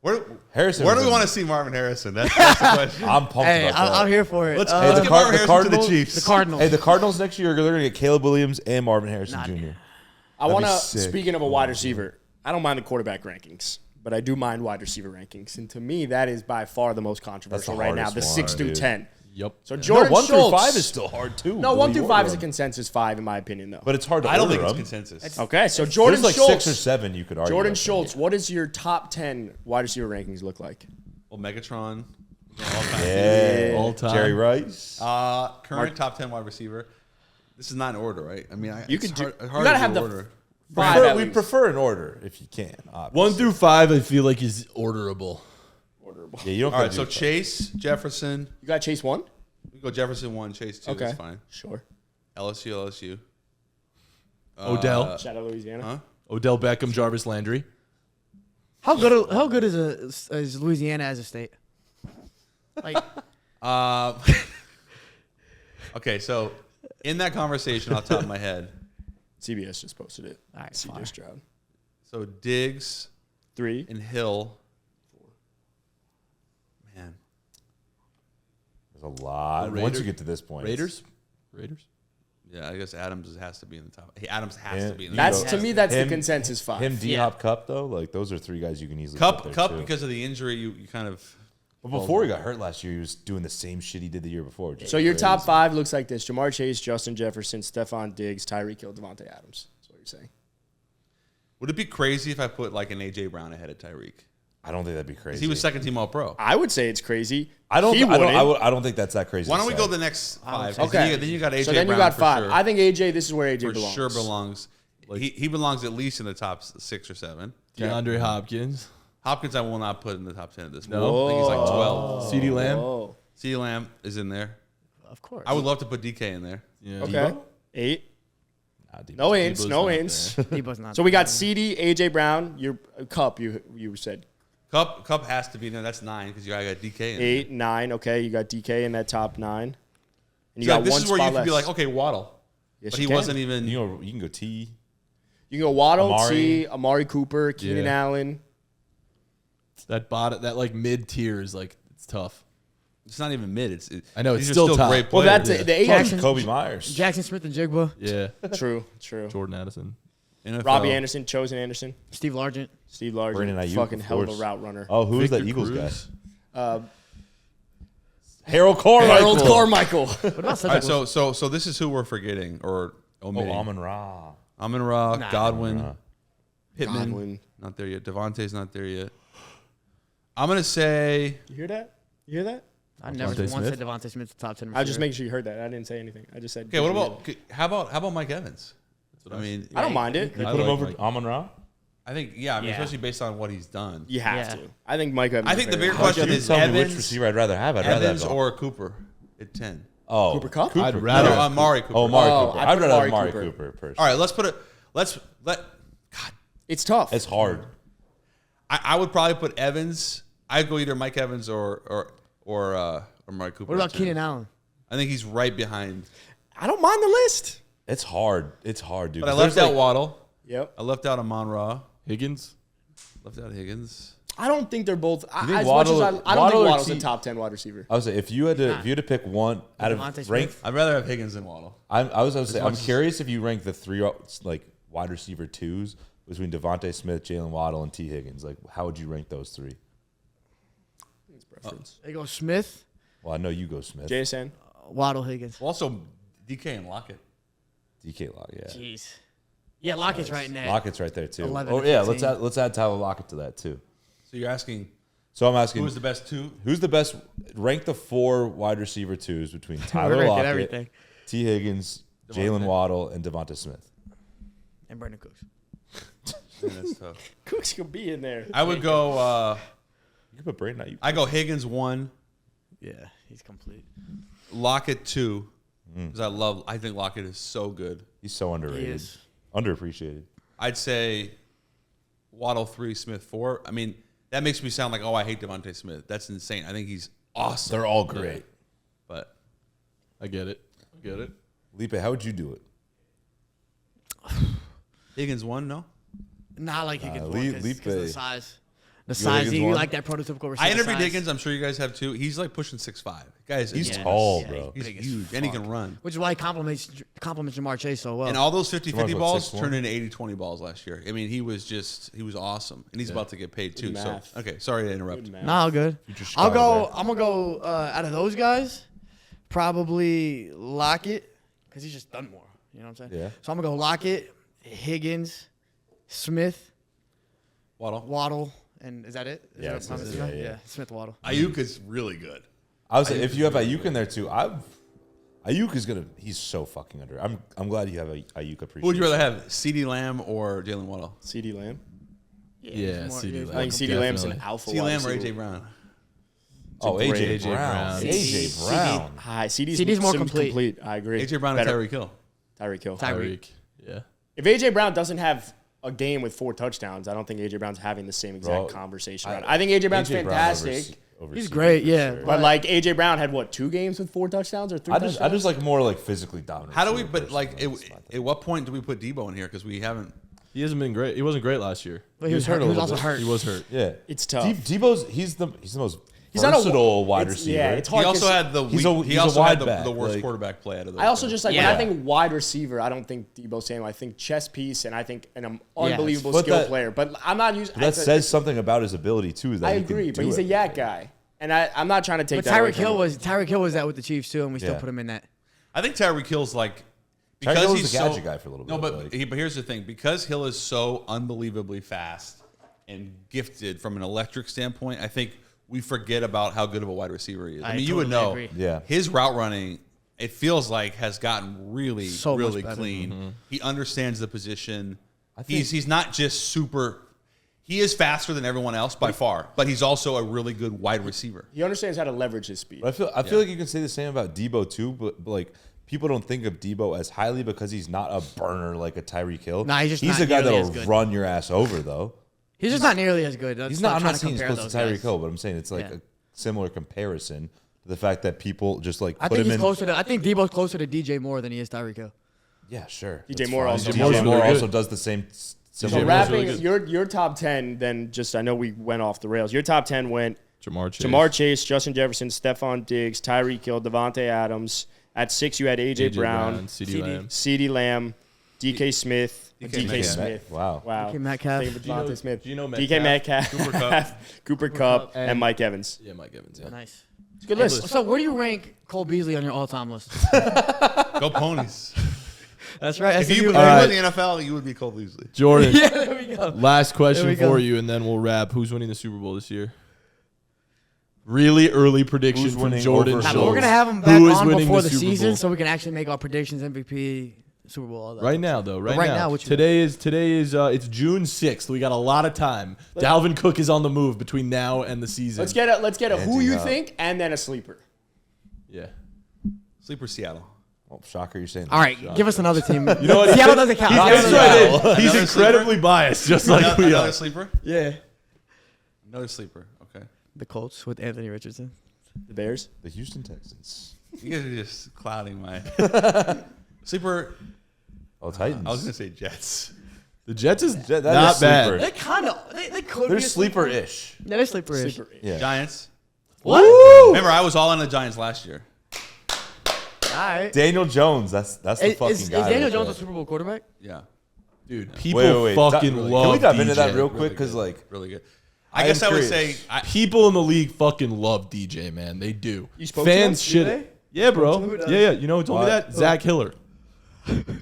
C: Where do
F: Harrison
C: we
F: was
C: want to see Marvin Harrison? That's the question.
F: I'm pumped
G: Hey,
F: about that.
G: I'm here for it.
C: Let's
F: Hey,
C: get
F: the
C: Marvin Harrison to the
F: Cardinals-
C: Chiefs.
G: the Cardinals.
F: Hey, the Cardinals next year they're gonna get Caleb Williams and Marvin Harrison
G: Nah,
F: Jr.
B: I want to,
F: That'd be sick.
B: speaking of a wide receiver, I don't mind the quarterback rankings, but I do mind wide receiver rankings. And to me, that is by far the most controversial right now,
F: hardest
B: the
F: one,
B: 6 through
F: dude.
B: 10.
A: Yep.
B: So
F: No,
B: Jordan
F: 1 through
B: Schultz.
F: 5 is still hard too.
B: No, 1 through 5 is a
F: order 'em.
B: consensus 5, in my opinion, though.
F: But it's hard to
C: I don't
F: order
C: think it's
F: them.
C: consensus.
B: Okay, so Jordan
F: There's like
B: Schultz.
F: 6 or 7 you could argue.
B: Jordan
F: I think.
B: Schultz, what does your top 10 wide receiver rankings look like?
C: Well, Megatron. All time.
F: Yeah,
A: All time.
F: Jerry Rice.
C: Current top 10 wide receiver. This is not in order, right? I mean,
B: You
C: it's
B: could do.
C: hard,
B: You
C: hard
B: gotta
C: to
B: have
C: do
B: the
C: order.
B: 5 at
F: We
B: least.
F: prefer an order if you can. Obviously.
A: 1 through 5, I feel like is orderable.
F: Yeah, you don't.
C: All
F: gotta
C: right,
F: do
C: so
F: it.
C: Chase, Jefferson.
B: You got Chase 1?
C: We go Jefferson 1, Chase 2.
B: Okay.
C: That's fine.
B: Sure.
C: LSU.
A: Odell,
B: Shout out Louisiana.
C: Huh?
A: Odell Beckham, Jarvis Landry.
G: How good is Louisiana as a state? Like,
C: Okay, so in that conversation, off the top of my head,
B: CBS just posted it.
G: All right,
B: CJ
G: fire.
B: Stroud.
C: so Diggs
B: 3.
C: and Hill. Man,
F: There's a lot.
A: The
F: Once you
A: Raiders-
F: get to this point,
A: Raiders.
C: yeah, I guess Adams has to be in the top. Hey, Adams has
F: Yeah,
C: to be in the
B: That's
C: top.
B: to me. That's
F: Him-
B: the consensus 5.
F: him, D Hop, Cup though, like those are 3 guys you can easily
C: Cup
F: put there too.
C: because of the injury. You kind of
F: But before he got hurt last year, he was doing the same shit he did the year before.
B: So your top 5 looks like this: Jamar Chase, Justin Jefferson, Stephon Diggs, Tyreek Hill, Devontae Adams. That's what you're saying.
C: Would it be crazy if I put like an A.J. Brown ahead of Tyreek?
F: I don't think that'd be crazy.
C: He was second team All-Pro.
B: I would say it's crazy.
F: I don't think that's that crazy.
C: Why don't we go the next 5?
B: Okay.
C: Then you got A.J.
B: So then you
C: Brown
B: got 5.
C: Sure.
B: I think AJ. This is where AJ
C: For
B: belongs.
C: sure belongs. He belongs at least in the top 6 or 7.
A: DeAndre Hopkins.
C: Hopkins I will not put in the top 10 at this point.
A: No?
C: I think he's like 12.
A: CeeDee Lamb.
B: Oh,
C: CeeDee Lamb is in there.
G: Of course.
C: I would love to put DK in there.
A: Yeah.
B: okay. 8.
F: Nah, Debo's-
B: No ins.
A: Debo's
B: No
A: not
B: ins.
G: Debo's not.
B: So we got CD, AJ Brown, your Cup. You said
C: Cup has to be in there. That's 9 because you got DK in there.
B: 8, 9. Okay, you got DK in that top 9. And you
C: So
B: got
C: this
B: one
C: is where you
B: spot
C: could be
B: less.
C: like, okay, Waddle.
B: Yes,
C: But
B: you
C: he
B: can.
C: wasn't even.
F: You can go T.
B: You can go Waddle,
F: Amari.
B: T, Amari Cooper, Keenan
A: Yeah.
B: Allen.
A: That bottom, that like mid tier is like it's tough.
C: It's not even mid.
A: I know, it's
C: these are
A: still top.
C: great
B: Well,
C: players.
B: that's the 8.
G: Jackson-
F: Kobe Myers.
G: Jackson Smith and Jigba,
A: Yeah.
B: True.
A: Jordan Addison.
C: NFL.
B: Robbie Anderson, Chosen Anderson,
G: Steve Largent.
B: Steve Largent,
F: Brandon Ayuk,
B: fucking
F: of
B: hell of a
F: course.
B: route runner.
F: Oh, who is that
A: Victor
F: Eagles
A: Cruz.
F: guy? Harold Carmichael.
B: Harold Carmichael.
G: What about
C: All right,
G: Cedric?
C: so this is who we're forgetting or
F: Oh,
C: omitting.
F: Amon-Ra.
C: Amon-Ra, Godwin,
F: Amon-Ra.
C: Pittman,
B: Godwin.
C: not there yet. Devontae's not there yet. I'm gonna say
B: You hear that? You hear that?
G: I never
A: Devontae
G: once
A: Smith?
G: said Devontae Smith's top 10 receiver.
B: I was just making sure you heard that. I didn't say anything. I just said.
C: okay. What about how about Mike Evans? I mean,
B: I don't mind it.
F: They
A: I
F: put him
A: like
F: over
A: Mike.
F: Amon-Ra?
C: I think yeah. I mean,
G: Yeah.
C: especially based on what he's done.
B: You have
G: Yeah.
B: to. I think Mike Evans.
C: I think the bigger
B: very-
C: question
F: You
C: is
F: tell me which
C: Evans,
F: receiver I'd rather have. I'd rather
C: Evans
F: have
C: or Cooper at 10.
F: Oh,
B: Cooper Kupp?
A: I'd
C: No,
A: rather.
C: Amari Cooper.
F: Oh, Amari
B: Oh,
F: Cooper.
B: I
F: I'd
B: put
F: rather have
B: Amari
F: Amari
B: Cooper.
F: Cooper personally.
C: All right, let's put it. Let. God,
B: It's tough.
F: It's hard.
C: I would probably put Evans. I'd go either Mike Evans or Amari Cooper.
G: What about
C: at 10.
G: Keenan Allen?
C: I think he's right behind.
B: I don't mind the list.
F: It's hard. It's hard, dude.
C: But I
F: 'Cause
C: left
F: there's,
C: out
F: like-
C: Waddle.
B: Yep.
C: I left out Amon-Ra.
A: Higgins.
C: Left out Higgins.
B: I don't think they're both.
F: think
B: As
F: Waddle-
B: much as I don't
F: Waddle
B: think
F: or
B: Waddle's a
F: T-
B: top 10 wide receiver.
F: I would say if you had to pick one out of
G: Devontae
F: rank,
G: Smith?
C: I'd rather have Higgins than Waddle.
F: I was going to say I'm
C: much as-
F: curious if you rank the 3 like wide receiver 2s between Devontae Smith, Jalen Waddle, and T Higgins. Like, how would you rank those 3?
B: It's preference.
G: They go Smith,
F: Well, I know you go Smith,
B: JSN.
G: Waddle, Higgins.
C: Also, DK and Lockett.
F: DK Lock, yeah.
G: Jeez. Yeah, Lockett's right in there.
F: Lockett's right there too.
G: 11
F: Oh
G: to
F: yeah,
G: 15.
F: let's add Tyler Lockett to that too.
C: So you're asking
F: So I'm asking,
C: who's the best 2?
F: who's the best? Rank the 4 wide receiver 2s between
G: We're
F: Tyler
G: ranking
F: Lockett,
G: everything.
F: T Higgins, Jalen Waddle, and Devonta Smith.
G: And Brandon Cooks.
C: That's tough.
B: Cooks could be in there.
C: I would go.
F: You could put Brandon Ayuk.
C: I go Higgins 1,
G: Yeah, he's complete.
C: Lockett 2, because I think Lockett is so good.
F: He's so underrated,
G: He is.
F: underappreciated.
C: I'd say Waddle 3, Smith 4. I mean, that makes me sound like, oh, I hate Devontae Smith. That's insane. I think he's awesome.
F: They're all great.
C: But
A: I get it. I get it.
F: Lipe, how would you do it?
C: Higgins 1, no?
G: Not like Higgins
F: Lee-
G: because of the
F: Lipe.
G: size. The
F: You
G: size,
F: Higgins
G: you
F: one?
G: like that prototypical receiver
C: I interviewed
G: size.
C: Higgins. I'm sure you guys have too. He's like pushing 6'5". Guys,
F: He's
G: Yeah.
F: tall,
G: Yeah,
F: bro.
C: He's
G: big as
C: huge, and he
G: fuck.
C: can run.
G: Which is why he compliments Jamar Chase so well.
C: And all those 50-50
F: Jamar's what,
C: balls
F: 6'1"?
C: turned into 80-20 balls last year. I mean, he was awesome. And he's about to get paid too. So,
B: math.
C: okay, sorry to interrupt.
B: Good math.
G: Nah, all good.
F: Future
G: I'm
F: Chicago
G: gonna go out of those guys, probably Lockett because he's just done more. You know what I'm saying?
F: Yeah.
G: So I'm gonna go Lockett, Higgins, Smith, Waddle, and is that it? Is
F: Yeah,
G: that
F: that's
G: what
F: it.
G: I'm missing?
F: Yeah.
G: Smith, Waddle.
C: Ayuk is really good.
F: I would say if you have Ayuk in there too, Ayuk is gonna. He's so fucking under. I'm glad you have a Ayuk appreciation.
C: Who would you rather have, CeeDee Lamb or Jalen Waddle?
B: CeeD Lamb.
A: Yeah,
G: he's
A: CeeDee
G: he's
A: Lamb.
B: I think CeeD Lamb's an
A: Definitely.
B: alpha.
C: CeeDee Lamb or
B: wide
C: AJ
B: receiver.
C: Brown?
F: Oh,
A: great
F: AJ
A: AJ
F: Brown.
A: Brown.
F: AJ Brown.
B: Hi, CeeD's
G: CeeD's more
B: seems
G: complete.
B: I agree.
C: AJ Brown
B: Better.
C: and Tyreek Hill.
B: Tyreek Hill.
G: Tyreek.
A: Yeah.
B: If AJ Brown doesn't have a game with 4 touchdowns, I don't think AJ Brown's having the same exact
F: Bro,
B: conversation. I think AJ Brown's
F: AJ Brown
B: fantastic.
F: over
G: He's
F: CeeDee
G: great,
F: for
G: yeah.
F: sure.
B: But like AJ Brown had what, 2 games with 4 touchdowns or 3 touchdowns?
F: I just like more like physically dominant.
C: How do we,
F: receiver
C: but like,
F: personally. That's my thing.
C: at what point do we put Debo in here? Because we haven't.
A: He hasn't been great. He wasn't great last year.
G: But he was hurt.
F: a
G: He was
F: little
G: also
F: bit.
G: hurt.
A: He was hurt.
F: Yeah,
B: It's tough.
F: Debo's he's the most
B: He's not a
F: versatile wide
B: it's-
F: receiver.
B: yeah, it's
C: He
B: hard
C: also
B: 'cause
C: had the
F: he's a-
C: weak,
F: he's
C: he
F: a
C: also had
F: wide back,
C: the worst
F: like-
C: quarterback play out of those.
B: I also
C: guys.
B: just like
G: Yeah.
B: when I think wide receiver, I don't think Debo's Samuel. I think chess piece, and I think an unbelievable
F: But
B: skill
F: that-
B: player. But I'm not using
F: that says something about his ability too. That
B: I
F: he can
B: agree,
F: do
B: but he's a
F: it.
B: yak guy. And I'm not trying to take
G: But
B: that away
G: Tyreek
B: from
G: Hill
B: him.
G: was that with the Chiefs too, and we still put him in that.
C: I think Tyreek Hill's like
F: Tyreek
C: because
F: Hill was
C: he's
F: the
C: so
F: gadget guy for a little bit.
C: No, but
F: like.
C: but here's the thing: because Hill is so unbelievably fast and gifted from an electric standpoint, I think we forget about how good of a wide receiver he is. I mean, you would know
G: agree.
F: Yeah.
C: his route running. It feels like has gotten really,
G: So much
C: really
G: better.
C: clean. He understands the position. He's not just super. He is faster than everyone else by far, but he's also a really good wide receiver.
B: He understands how to leverage his speed.
F: But I feel like you can say the same about Debo too, but like people don't think of Debo as highly because he's not a burner like a Tyreek Hill.
G: Nah, he's just
F: he's
G: not
F: a guy
G: nearly as
F: that'll
G: good.
F: run your ass over though.
G: He's just not nearly as good.
F: He's not. I'm
G: trying
F: not saying he's
G: compare
F: close to
G: those
F: Tyreek
G: guys.
F: Hill, but I'm saying it's like
G: Yeah.
F: a similar comparison to the fact that people just like
G: I
F: put
G: think
F: him
G: he's
F: in.
G: closer to. I think Debo's closer to DJ Moore than he is Tyreek Hill.
F: Yeah, sure.
B: DJ
F: That's
B: Moore
F: fine.
B: also-
F: DJ
A: Moore's
F: Moore
A: really
F: also
A: good.
F: does the same.
B: So
F: Similar
A: Moore's
B: wrapping
A: really good.
B: your top 10, then just I know we went off the rails. Your top 10 went
A: Jamar
B: Chase, Justin Jefferson, Stephon Diggs, Tyreek Hill, Devontae Adams. At 6, you had A.J. Brown,
A: CeeDee Lamb.
B: CeeDee Lamb, D.K. Smith, DK
C: Metcalf.
B: Smith.
F: Wow.
G: DK Metcalf.
B: Think of Devontae Smith.
A: Geno
B: DK Metcalf,
C: Cooper Kupp.
B: Cooper Kupp, and Mike Evans.
A: Yeah, Mike Evans. Yeah.
G: Nice.
B: It's a good list.
G: So where do you rank Cole Beasley on your all-time list?
C: Go Ponies.
G: That's right.
C: If you were
A: right.
C: in the NFL, you would be Cole Beasley.
A: Jordan,
G: yeah, there we go.
A: last question
G: There we
A: for
G: go.
A: you, and then we'll wrap. Who's winning the Super Bowl this year? Really early prediction
F: Who's
A: from
F: winning
A: Jordan
F: over
G: Nah,
A: Schultz.
G: but we're gonna have him back
A: Who is
G: on
A: winning
G: before
A: the
G: the
A: Super
G: season,
A: Bowl?
G: so we can actually make our predictions, MVP, Super Bowl, all that.
A: Right now, though. Right,
G: right
A: now.
G: now, what you
A: today is it's June 6th. We got a lot of time. Dalvin Cook is on the move between now and the season.
B: Let's get a who you think and then a sleeper.
A: Yeah.
C: Sleeper Seattle.
F: Oh, shocker! You're saying.
G: All right, give us another team.
A: You know what?
G: Seattle doesn't count.
A: That's
G: Seattle
A: right.
G: doesn't count.
A: He's
C: Another
A: incredibly biased, just like we
C: Another
A: are.
C: sleeper?
G: Yeah.
C: Another sleeper. Okay.
G: The Colts with Anthony Richardson.
B: The Bears.
F: The Houston Texans.
C: You guys are just clouding my sleeper.
F: Oh, Titans.
C: I was gonna say Jets.
A: The Jets is
F: That
A: not
F: is
A: bad.
F: sleeper.
G: They kind of they could
F: They're
G: be a
F: sleeper-ish.
G: Yeah, they're sleeper-ish.
B: Sleeper.
F: Yeah.
C: Giants.
G: What?
C: Remember, I was all on the Giants last year.
G: All right.
F: Daniel Jones. That's the fucking
G: Is
F: guy.
G: Daniel
F: right
G: Jones
F: there.
G: a Super Bowl quarterback?
C: Yeah.
A: Dude, people
F: Wait.
A: fucking love
F: Can we dive into
A: DJ.
F: that real quick? Because
C: good.
F: like,
C: Really good.
F: I
C: I guess
F: am
C: I would
F: curious.
C: say
A: People in the league fucking love DJ, man. They do.
B: You spoke to
A: Fans
B: him?
A: shit.
B: Do they?
A: Yeah, bro.
G: Who does?
A: Yeah. You know who told me
F: Why?
A: that? Zach Hiller.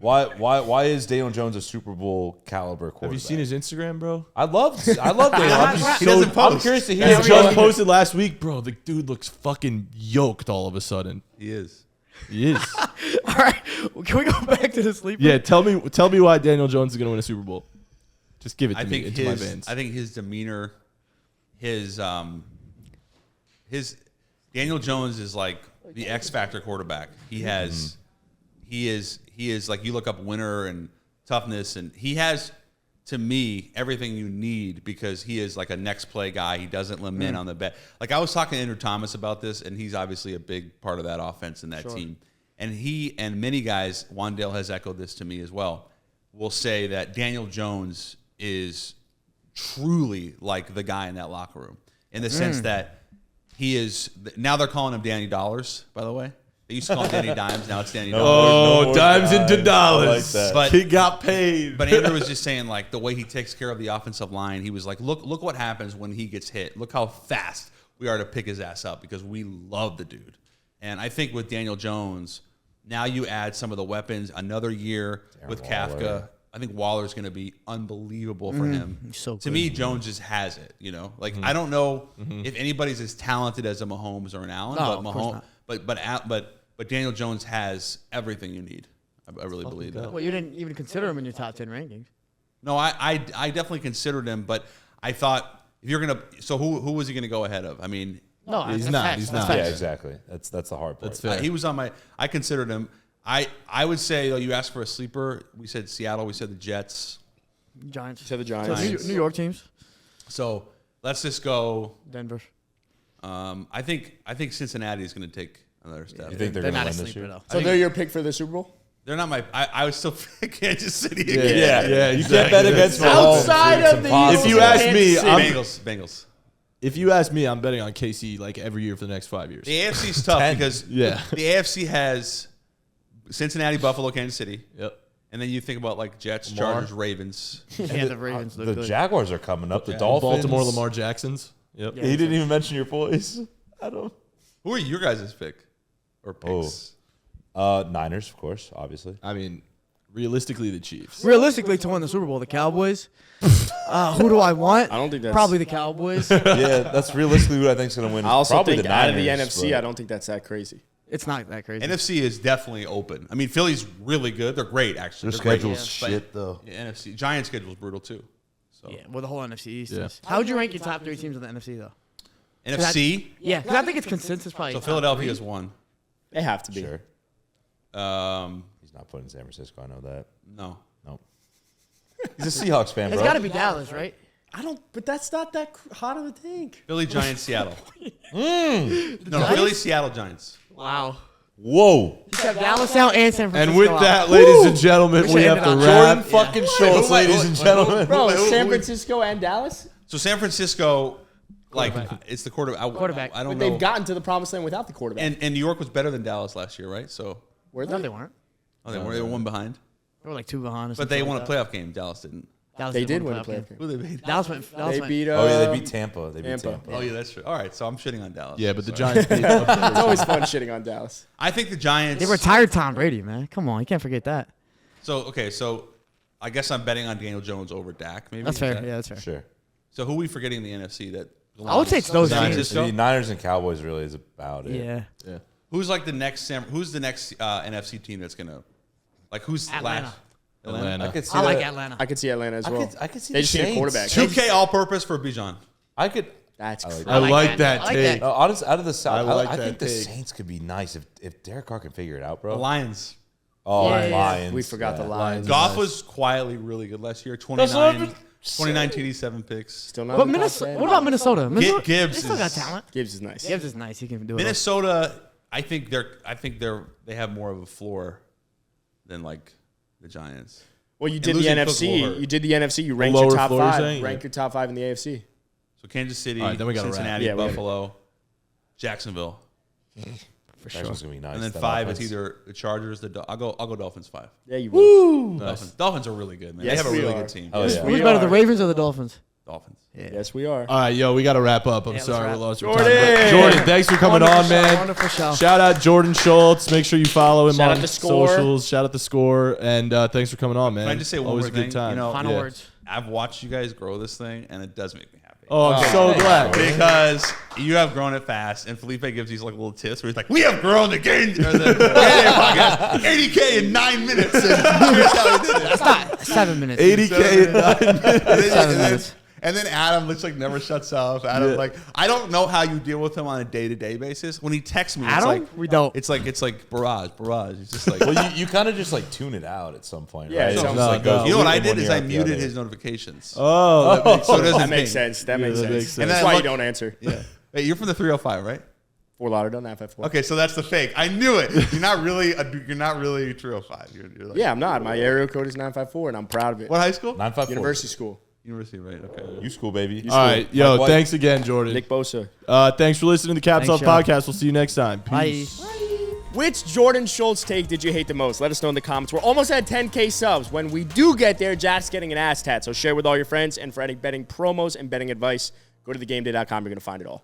F: why is Daniel Jones a Super Bowl caliber quarterback?
A: Have you seen his Instagram, bro?
F: I love Daniel. I'm just
C: He doesn't
F: I'm
C: post.
F: curious to
A: He
F: hear.
A: just posted last week, bro. The dude looks fucking yoked all of a sudden.
C: he is.
A: He is.
G: All right. Can we go back to the sleeper?
A: Yeah, tell me why Daniel Jones is going to win a Super Bowl. Just give it to
C: I
A: me
C: think
A: into my veins.
C: I think his demeanor, his Daniel Jones is like the X Factor quarterback. He has, he is like you look up winner and toughness, and he has, to me, everything you need because he is like a next play guy. He doesn't lament on the bet. Like I was talking to Andrew Thomas about this, and he's obviously a big part of that offense and that team. And he and many guys, Wandale has echoed this to me as well, will say that Daniel Jones is truly like the guy in that locker room in the sense that he is. Now they're calling him Danny Dollars, by the way. They used to call him Danny Dimes. Now it's Danny Dollars.
A: Oh, dimes into dollars.
F: I like that.
C: But-
A: he got paid.
C: But Andrew was just saying, like, the way he takes care of the offensive line, he was like, look what happens when he gets hit. Look how fast we are to pick his ass up because we love the dude. And I think with Daniel Jones, now you add some of the weapons, another year with Kafka.
F: Waller.
C: I think Waller's going to be unbelievable for him.
G: so
C: To
G: good.
C: me, Jones just has it, you know? Like, I don't know if anybody's as talented as a Mahomes or an Allen,
G: No,
C: but
G: of course
C: Mahomes, but Daniel Jones has everything you need. I really believe that.
G: Well, you didn't even consider him in your top 10 rankings.
C: No, I definitely considered him, but I thought if you're gonna, so who was he gonna go ahead of? I mean,
G: No,
A: He's
G: that's
A: not,
G: facts.
A: he's
G: That's
A: not.
F: Yeah,
G: facts.
F: exactly. That's the hard part.
A: That's fair.
C: he was on my. I considered him. I would say though, you asked for a sleeper. We said Seattle. We said the Jets.
G: Giants.
B: To the
G: So
B: Giants.
G: New York teams.
C: So let's just go.
G: Denver.
C: I think Cincinnati is gonna take another step.
F: You think they're
G: They're
F: going
G: not
F: to
G: a
F: win this
G: sleeper,
F: year?
G: though.
B: So they're your pick for the Super Bowl?
C: They're not my. I would still pick Kansas City.
A: Yeah,
C: Again.
A: yeah,
F: You can't bet against Mahomes.
B: Outside
F: It's
B: of the
F: impossible.
A: If you ask me,
B: Kansas
A: I'm,
C: Bengals.
A: if you ask me, I'm betting on KC like every year for the next 5 years.
C: The AFC's tough because
A: Yeah.
C: the AFC has Cincinnati, Buffalo, Kansas City.
A: Yep.
C: And then you think about like Jets,
A: Lamar.
C: Chargers, Ravens.
G: Yeah, the Ravens look
F: The
G: good.
F: Jaguars are coming up. The Dolphins.
A: Baltimore, Lamar Jacksons. Yep.
F: He didn't even mention your boys.
C: Who are your guys' pick or picks?
F: Niners, of course, obviously.
A: I mean, realistically, the Chiefs.
G: Realistically, to win the Super Bowl, the Cowboys. Who do I want?
B: I don't think that's
G: Probably the Cowboys.
F: Yeah, that's realistically who I think is going to win.
B: I also
F: Probably
B: think
F: the
B: out of
F: Niners,
B: the NFC,
F: but-
B: I don't think that's that crazy.
G: It's not that crazy.
C: NFC is definitely open. I mean, Philly's really good. They're great, actually.
F: Their
C: They're great.
F: schedule's shit, though.
C: Yeah, NFC. Giants schedule is brutal, too. So
G: Yeah, well, the whole NFC East
A: Yeah.
G: is. How would you rank your top 3 teams in the NFC, though?
C: NFC,
G: Yeah, because I think it's consensus probably.
C: so
G: top
C: Philadelphia's
G: 3.
C: one.
B: They have to be.
F: Sure. He's not putting San Francisco. I know that.
C: No.
F: Nope. He's a Seahawks fan,
G: It's
F: bro.
G: got to be Dallas, right?
B: I don't, but that's not that hot of a take.
C: Philly, Giants, Seattle. No, Philly, Seattle, Giants.
G: Wow.
F: Whoa.
G: You got Dallas out and San Francisco
A: And with
G: out.
A: that, ladies and gentlemen, we have to
G: Jordan
A: wrap.
F: Fucking Schultz, ladies and gentlemen.
B: Bro,
C: Wait,
B: San
C: wait.
B: Francisco and Dallas?
C: So San Francisco, like, it's the quarterback.
G: Quarterback.
C: I don't
B: But
C: know.
B: they've gotten to the promised land without the quarterback.
C: And New York was better than Dallas last year, right? So
B: Were
G: No,
B: they?
G: they weren't.
C: they were one behind.
G: They were like 2 behind. Or
C: But they
G: something
C: won a
G: like
C: playoff game. Dallas didn't.
G: that. Dallas
B: They did
G: win
B: win a playoff game.
C: Who they beat?
G: Dallas went. Dallas
B: They
G: went.
B: beat
F: Oh, yeah, they beat Tampa. They beat
B: Tampa.
F: Tampa.
C: Oh, yeah, that's true. All right, so I'm shitting on Dallas.
A: Yeah, but the
C: Sorry.
A: Giants beat
B: It's always fun shitting on Dallas.
C: I think the Giants.
G: They retired Tom Brady, man. Come on, you can't forget that.
C: So I guess I'm betting on Daniel Jones over Dak. Maybe
G: That's
C: Is
G: fair.
C: that-
G: Yeah, that's fair.
F: Sure.
C: So who are we forgetting in the NFC that?
G: I would say it's those
C: San
G: teams.
C: Francisco?
F: The Niners and Cowboys really is about it.
G: Yeah.
C: Who's like the next? Who's the next NFC team that's gonna? Like who's
G: Atlanta.
C: last?
A: Atlanta.
F: I could see
G: I like
F: that.
G: Atlanta.
B: I could see Atlanta as well.
F: I could see
B: They
F: the
B: just need a
F: Saints.
B: quarterback.
C: 2K all-purpose for Bijan.
F: I could.
B: That's crazy.
A: I like that
G: I like
A: take.
G: that.
F: Honestly, out of the South,
A: I like
F: I
A: that
F: think the
A: take.
F: Saints could be nice if Derek Carr can figure it out, bro.
C: The Lions.
F: Oh,
G: Yeah.
F: Lions.
B: We forgot the
F: yeah.
B: Lions.
C: Goff was quietly really good last year. 29 TD, 7 picks.
B: Still not
G: What
B: in the top
G: Minnesota?
B: 10.
G: What about Minnesota? Minnesota
C: Gibbs
G: they still got
C: is-
G: talent.
B: Gibbs is nice.
G: Gibbs is nice. He can do it.
C: Minnesota, I think they have more of a floor than like the Giants.
B: Well, you did the
C: losing Cook will
B: NFC.
C: hurt.
B: You did the NFC. You ranked
A: lower
B: your top
A: floor, you're
B: 5.
A: saying?
B: Rank
A: Yeah.
B: your top 5 in the AFC.
C: So Kansas City,
A: All right, then we gotta wrap.
C: Cincinnati,
B: Yeah, we gotta-
C: Buffalo, Jacksonville,
G: for
F: That's
G: sure.
F: what's gonna be nice.
C: and then
F: that
C: 5
F: offense.
C: is either the Chargers. I'll go Dolphins 5.
B: Yeah, you will.
C: Dolphins are really good, man.
B: Yes,
C: they have a
B: we
C: really
B: are.
C: good team.
F: Oh,
B: Yes,
F: yeah.
B: we
G: Who's better, the
B: are.
G: Ravens or the Dolphins?
C: Dolphins.
B: Yes, we are.
A: All right, yo, we got to wrap up. I'm
G: let's
A: sorry
G: wrap.
A: we lost your
B: Jordan!
A: time. But Jordan, thanks for coming on, man.
G: Wonderful show.
A: Shout out Jordan Schultz. Make sure you follow him
B: Shout
A: on
B: out The Score.
A: socials. Shout out the score, and thanks for coming on, man.
C: Can I just say one
A: Always
C: more
A: a good
C: thing?
A: time.
C: You know,
G: Final
A: Yeah.
G: words.
C: I've watched you guys grow this thing, and it does make me happy.
A: Oh, I'm so glad.
C: Because you have grown it fast, and Felipe gives these like little tips where he's like, "We have grown the game, or the podcast, 80K in 9 minutes." And here's how we did it.
G: It's not 7 minutes.
A: 80K in 9 minutes.
C: And then Adam looks like never shuts up. Adam like I don't know how you deal with him on a day-to-day basis. When he texts me, it's
G: Adam?
C: like
G: We don't.
C: It's like barrage. It's just like
F: Well, you kind of just like tune it out at some point,
B: Yeah,
F: right?
B: it
F: It
B: sounds
F: just,
A: like-
F: goes
C: you know what I
F: in
C: did
F: one
C: is
F: ear
C: I
F: out the
C: muted
F: other.
C: his notifications.
A: Oh, that makes
C: So it doesn't
B: That makes
C: ping.
B: sense. That makes
A: that
B: sense.
A: makes sense.
C: And
B: That's
C: then
B: why
C: I
B: you don't answer.
C: Yeah. Hey, you're from the 305, right?
B: Fort Lauderdale, 954.
C: Okay, so that's the fake. I knew it. You're not really 305. You're like,
B: Yeah, I'm not. My area code is 954, and I'm proud of it.
C: What high school?
F: 954.
B: University school.
C: University, right? Okay.
F: You school, baby.
A: All right, yo,
F: Mike White.
A: thanks again, Jordan.
B: Nick Bosa.
A: Thanks for listening to the Caps Off
G: Thanks, y'all.
A: Podcast. We'll see you next time.
G: Bye.
A: Peace.
B: Which Jordan Schultz take did you hate the most? Let us know in the comments. We're almost at 10K subs. When we do get there, Jack's getting an ass tat. So share with all your friends. And for any betting promos and betting advice, go to thegameday.com. You're going to find it all.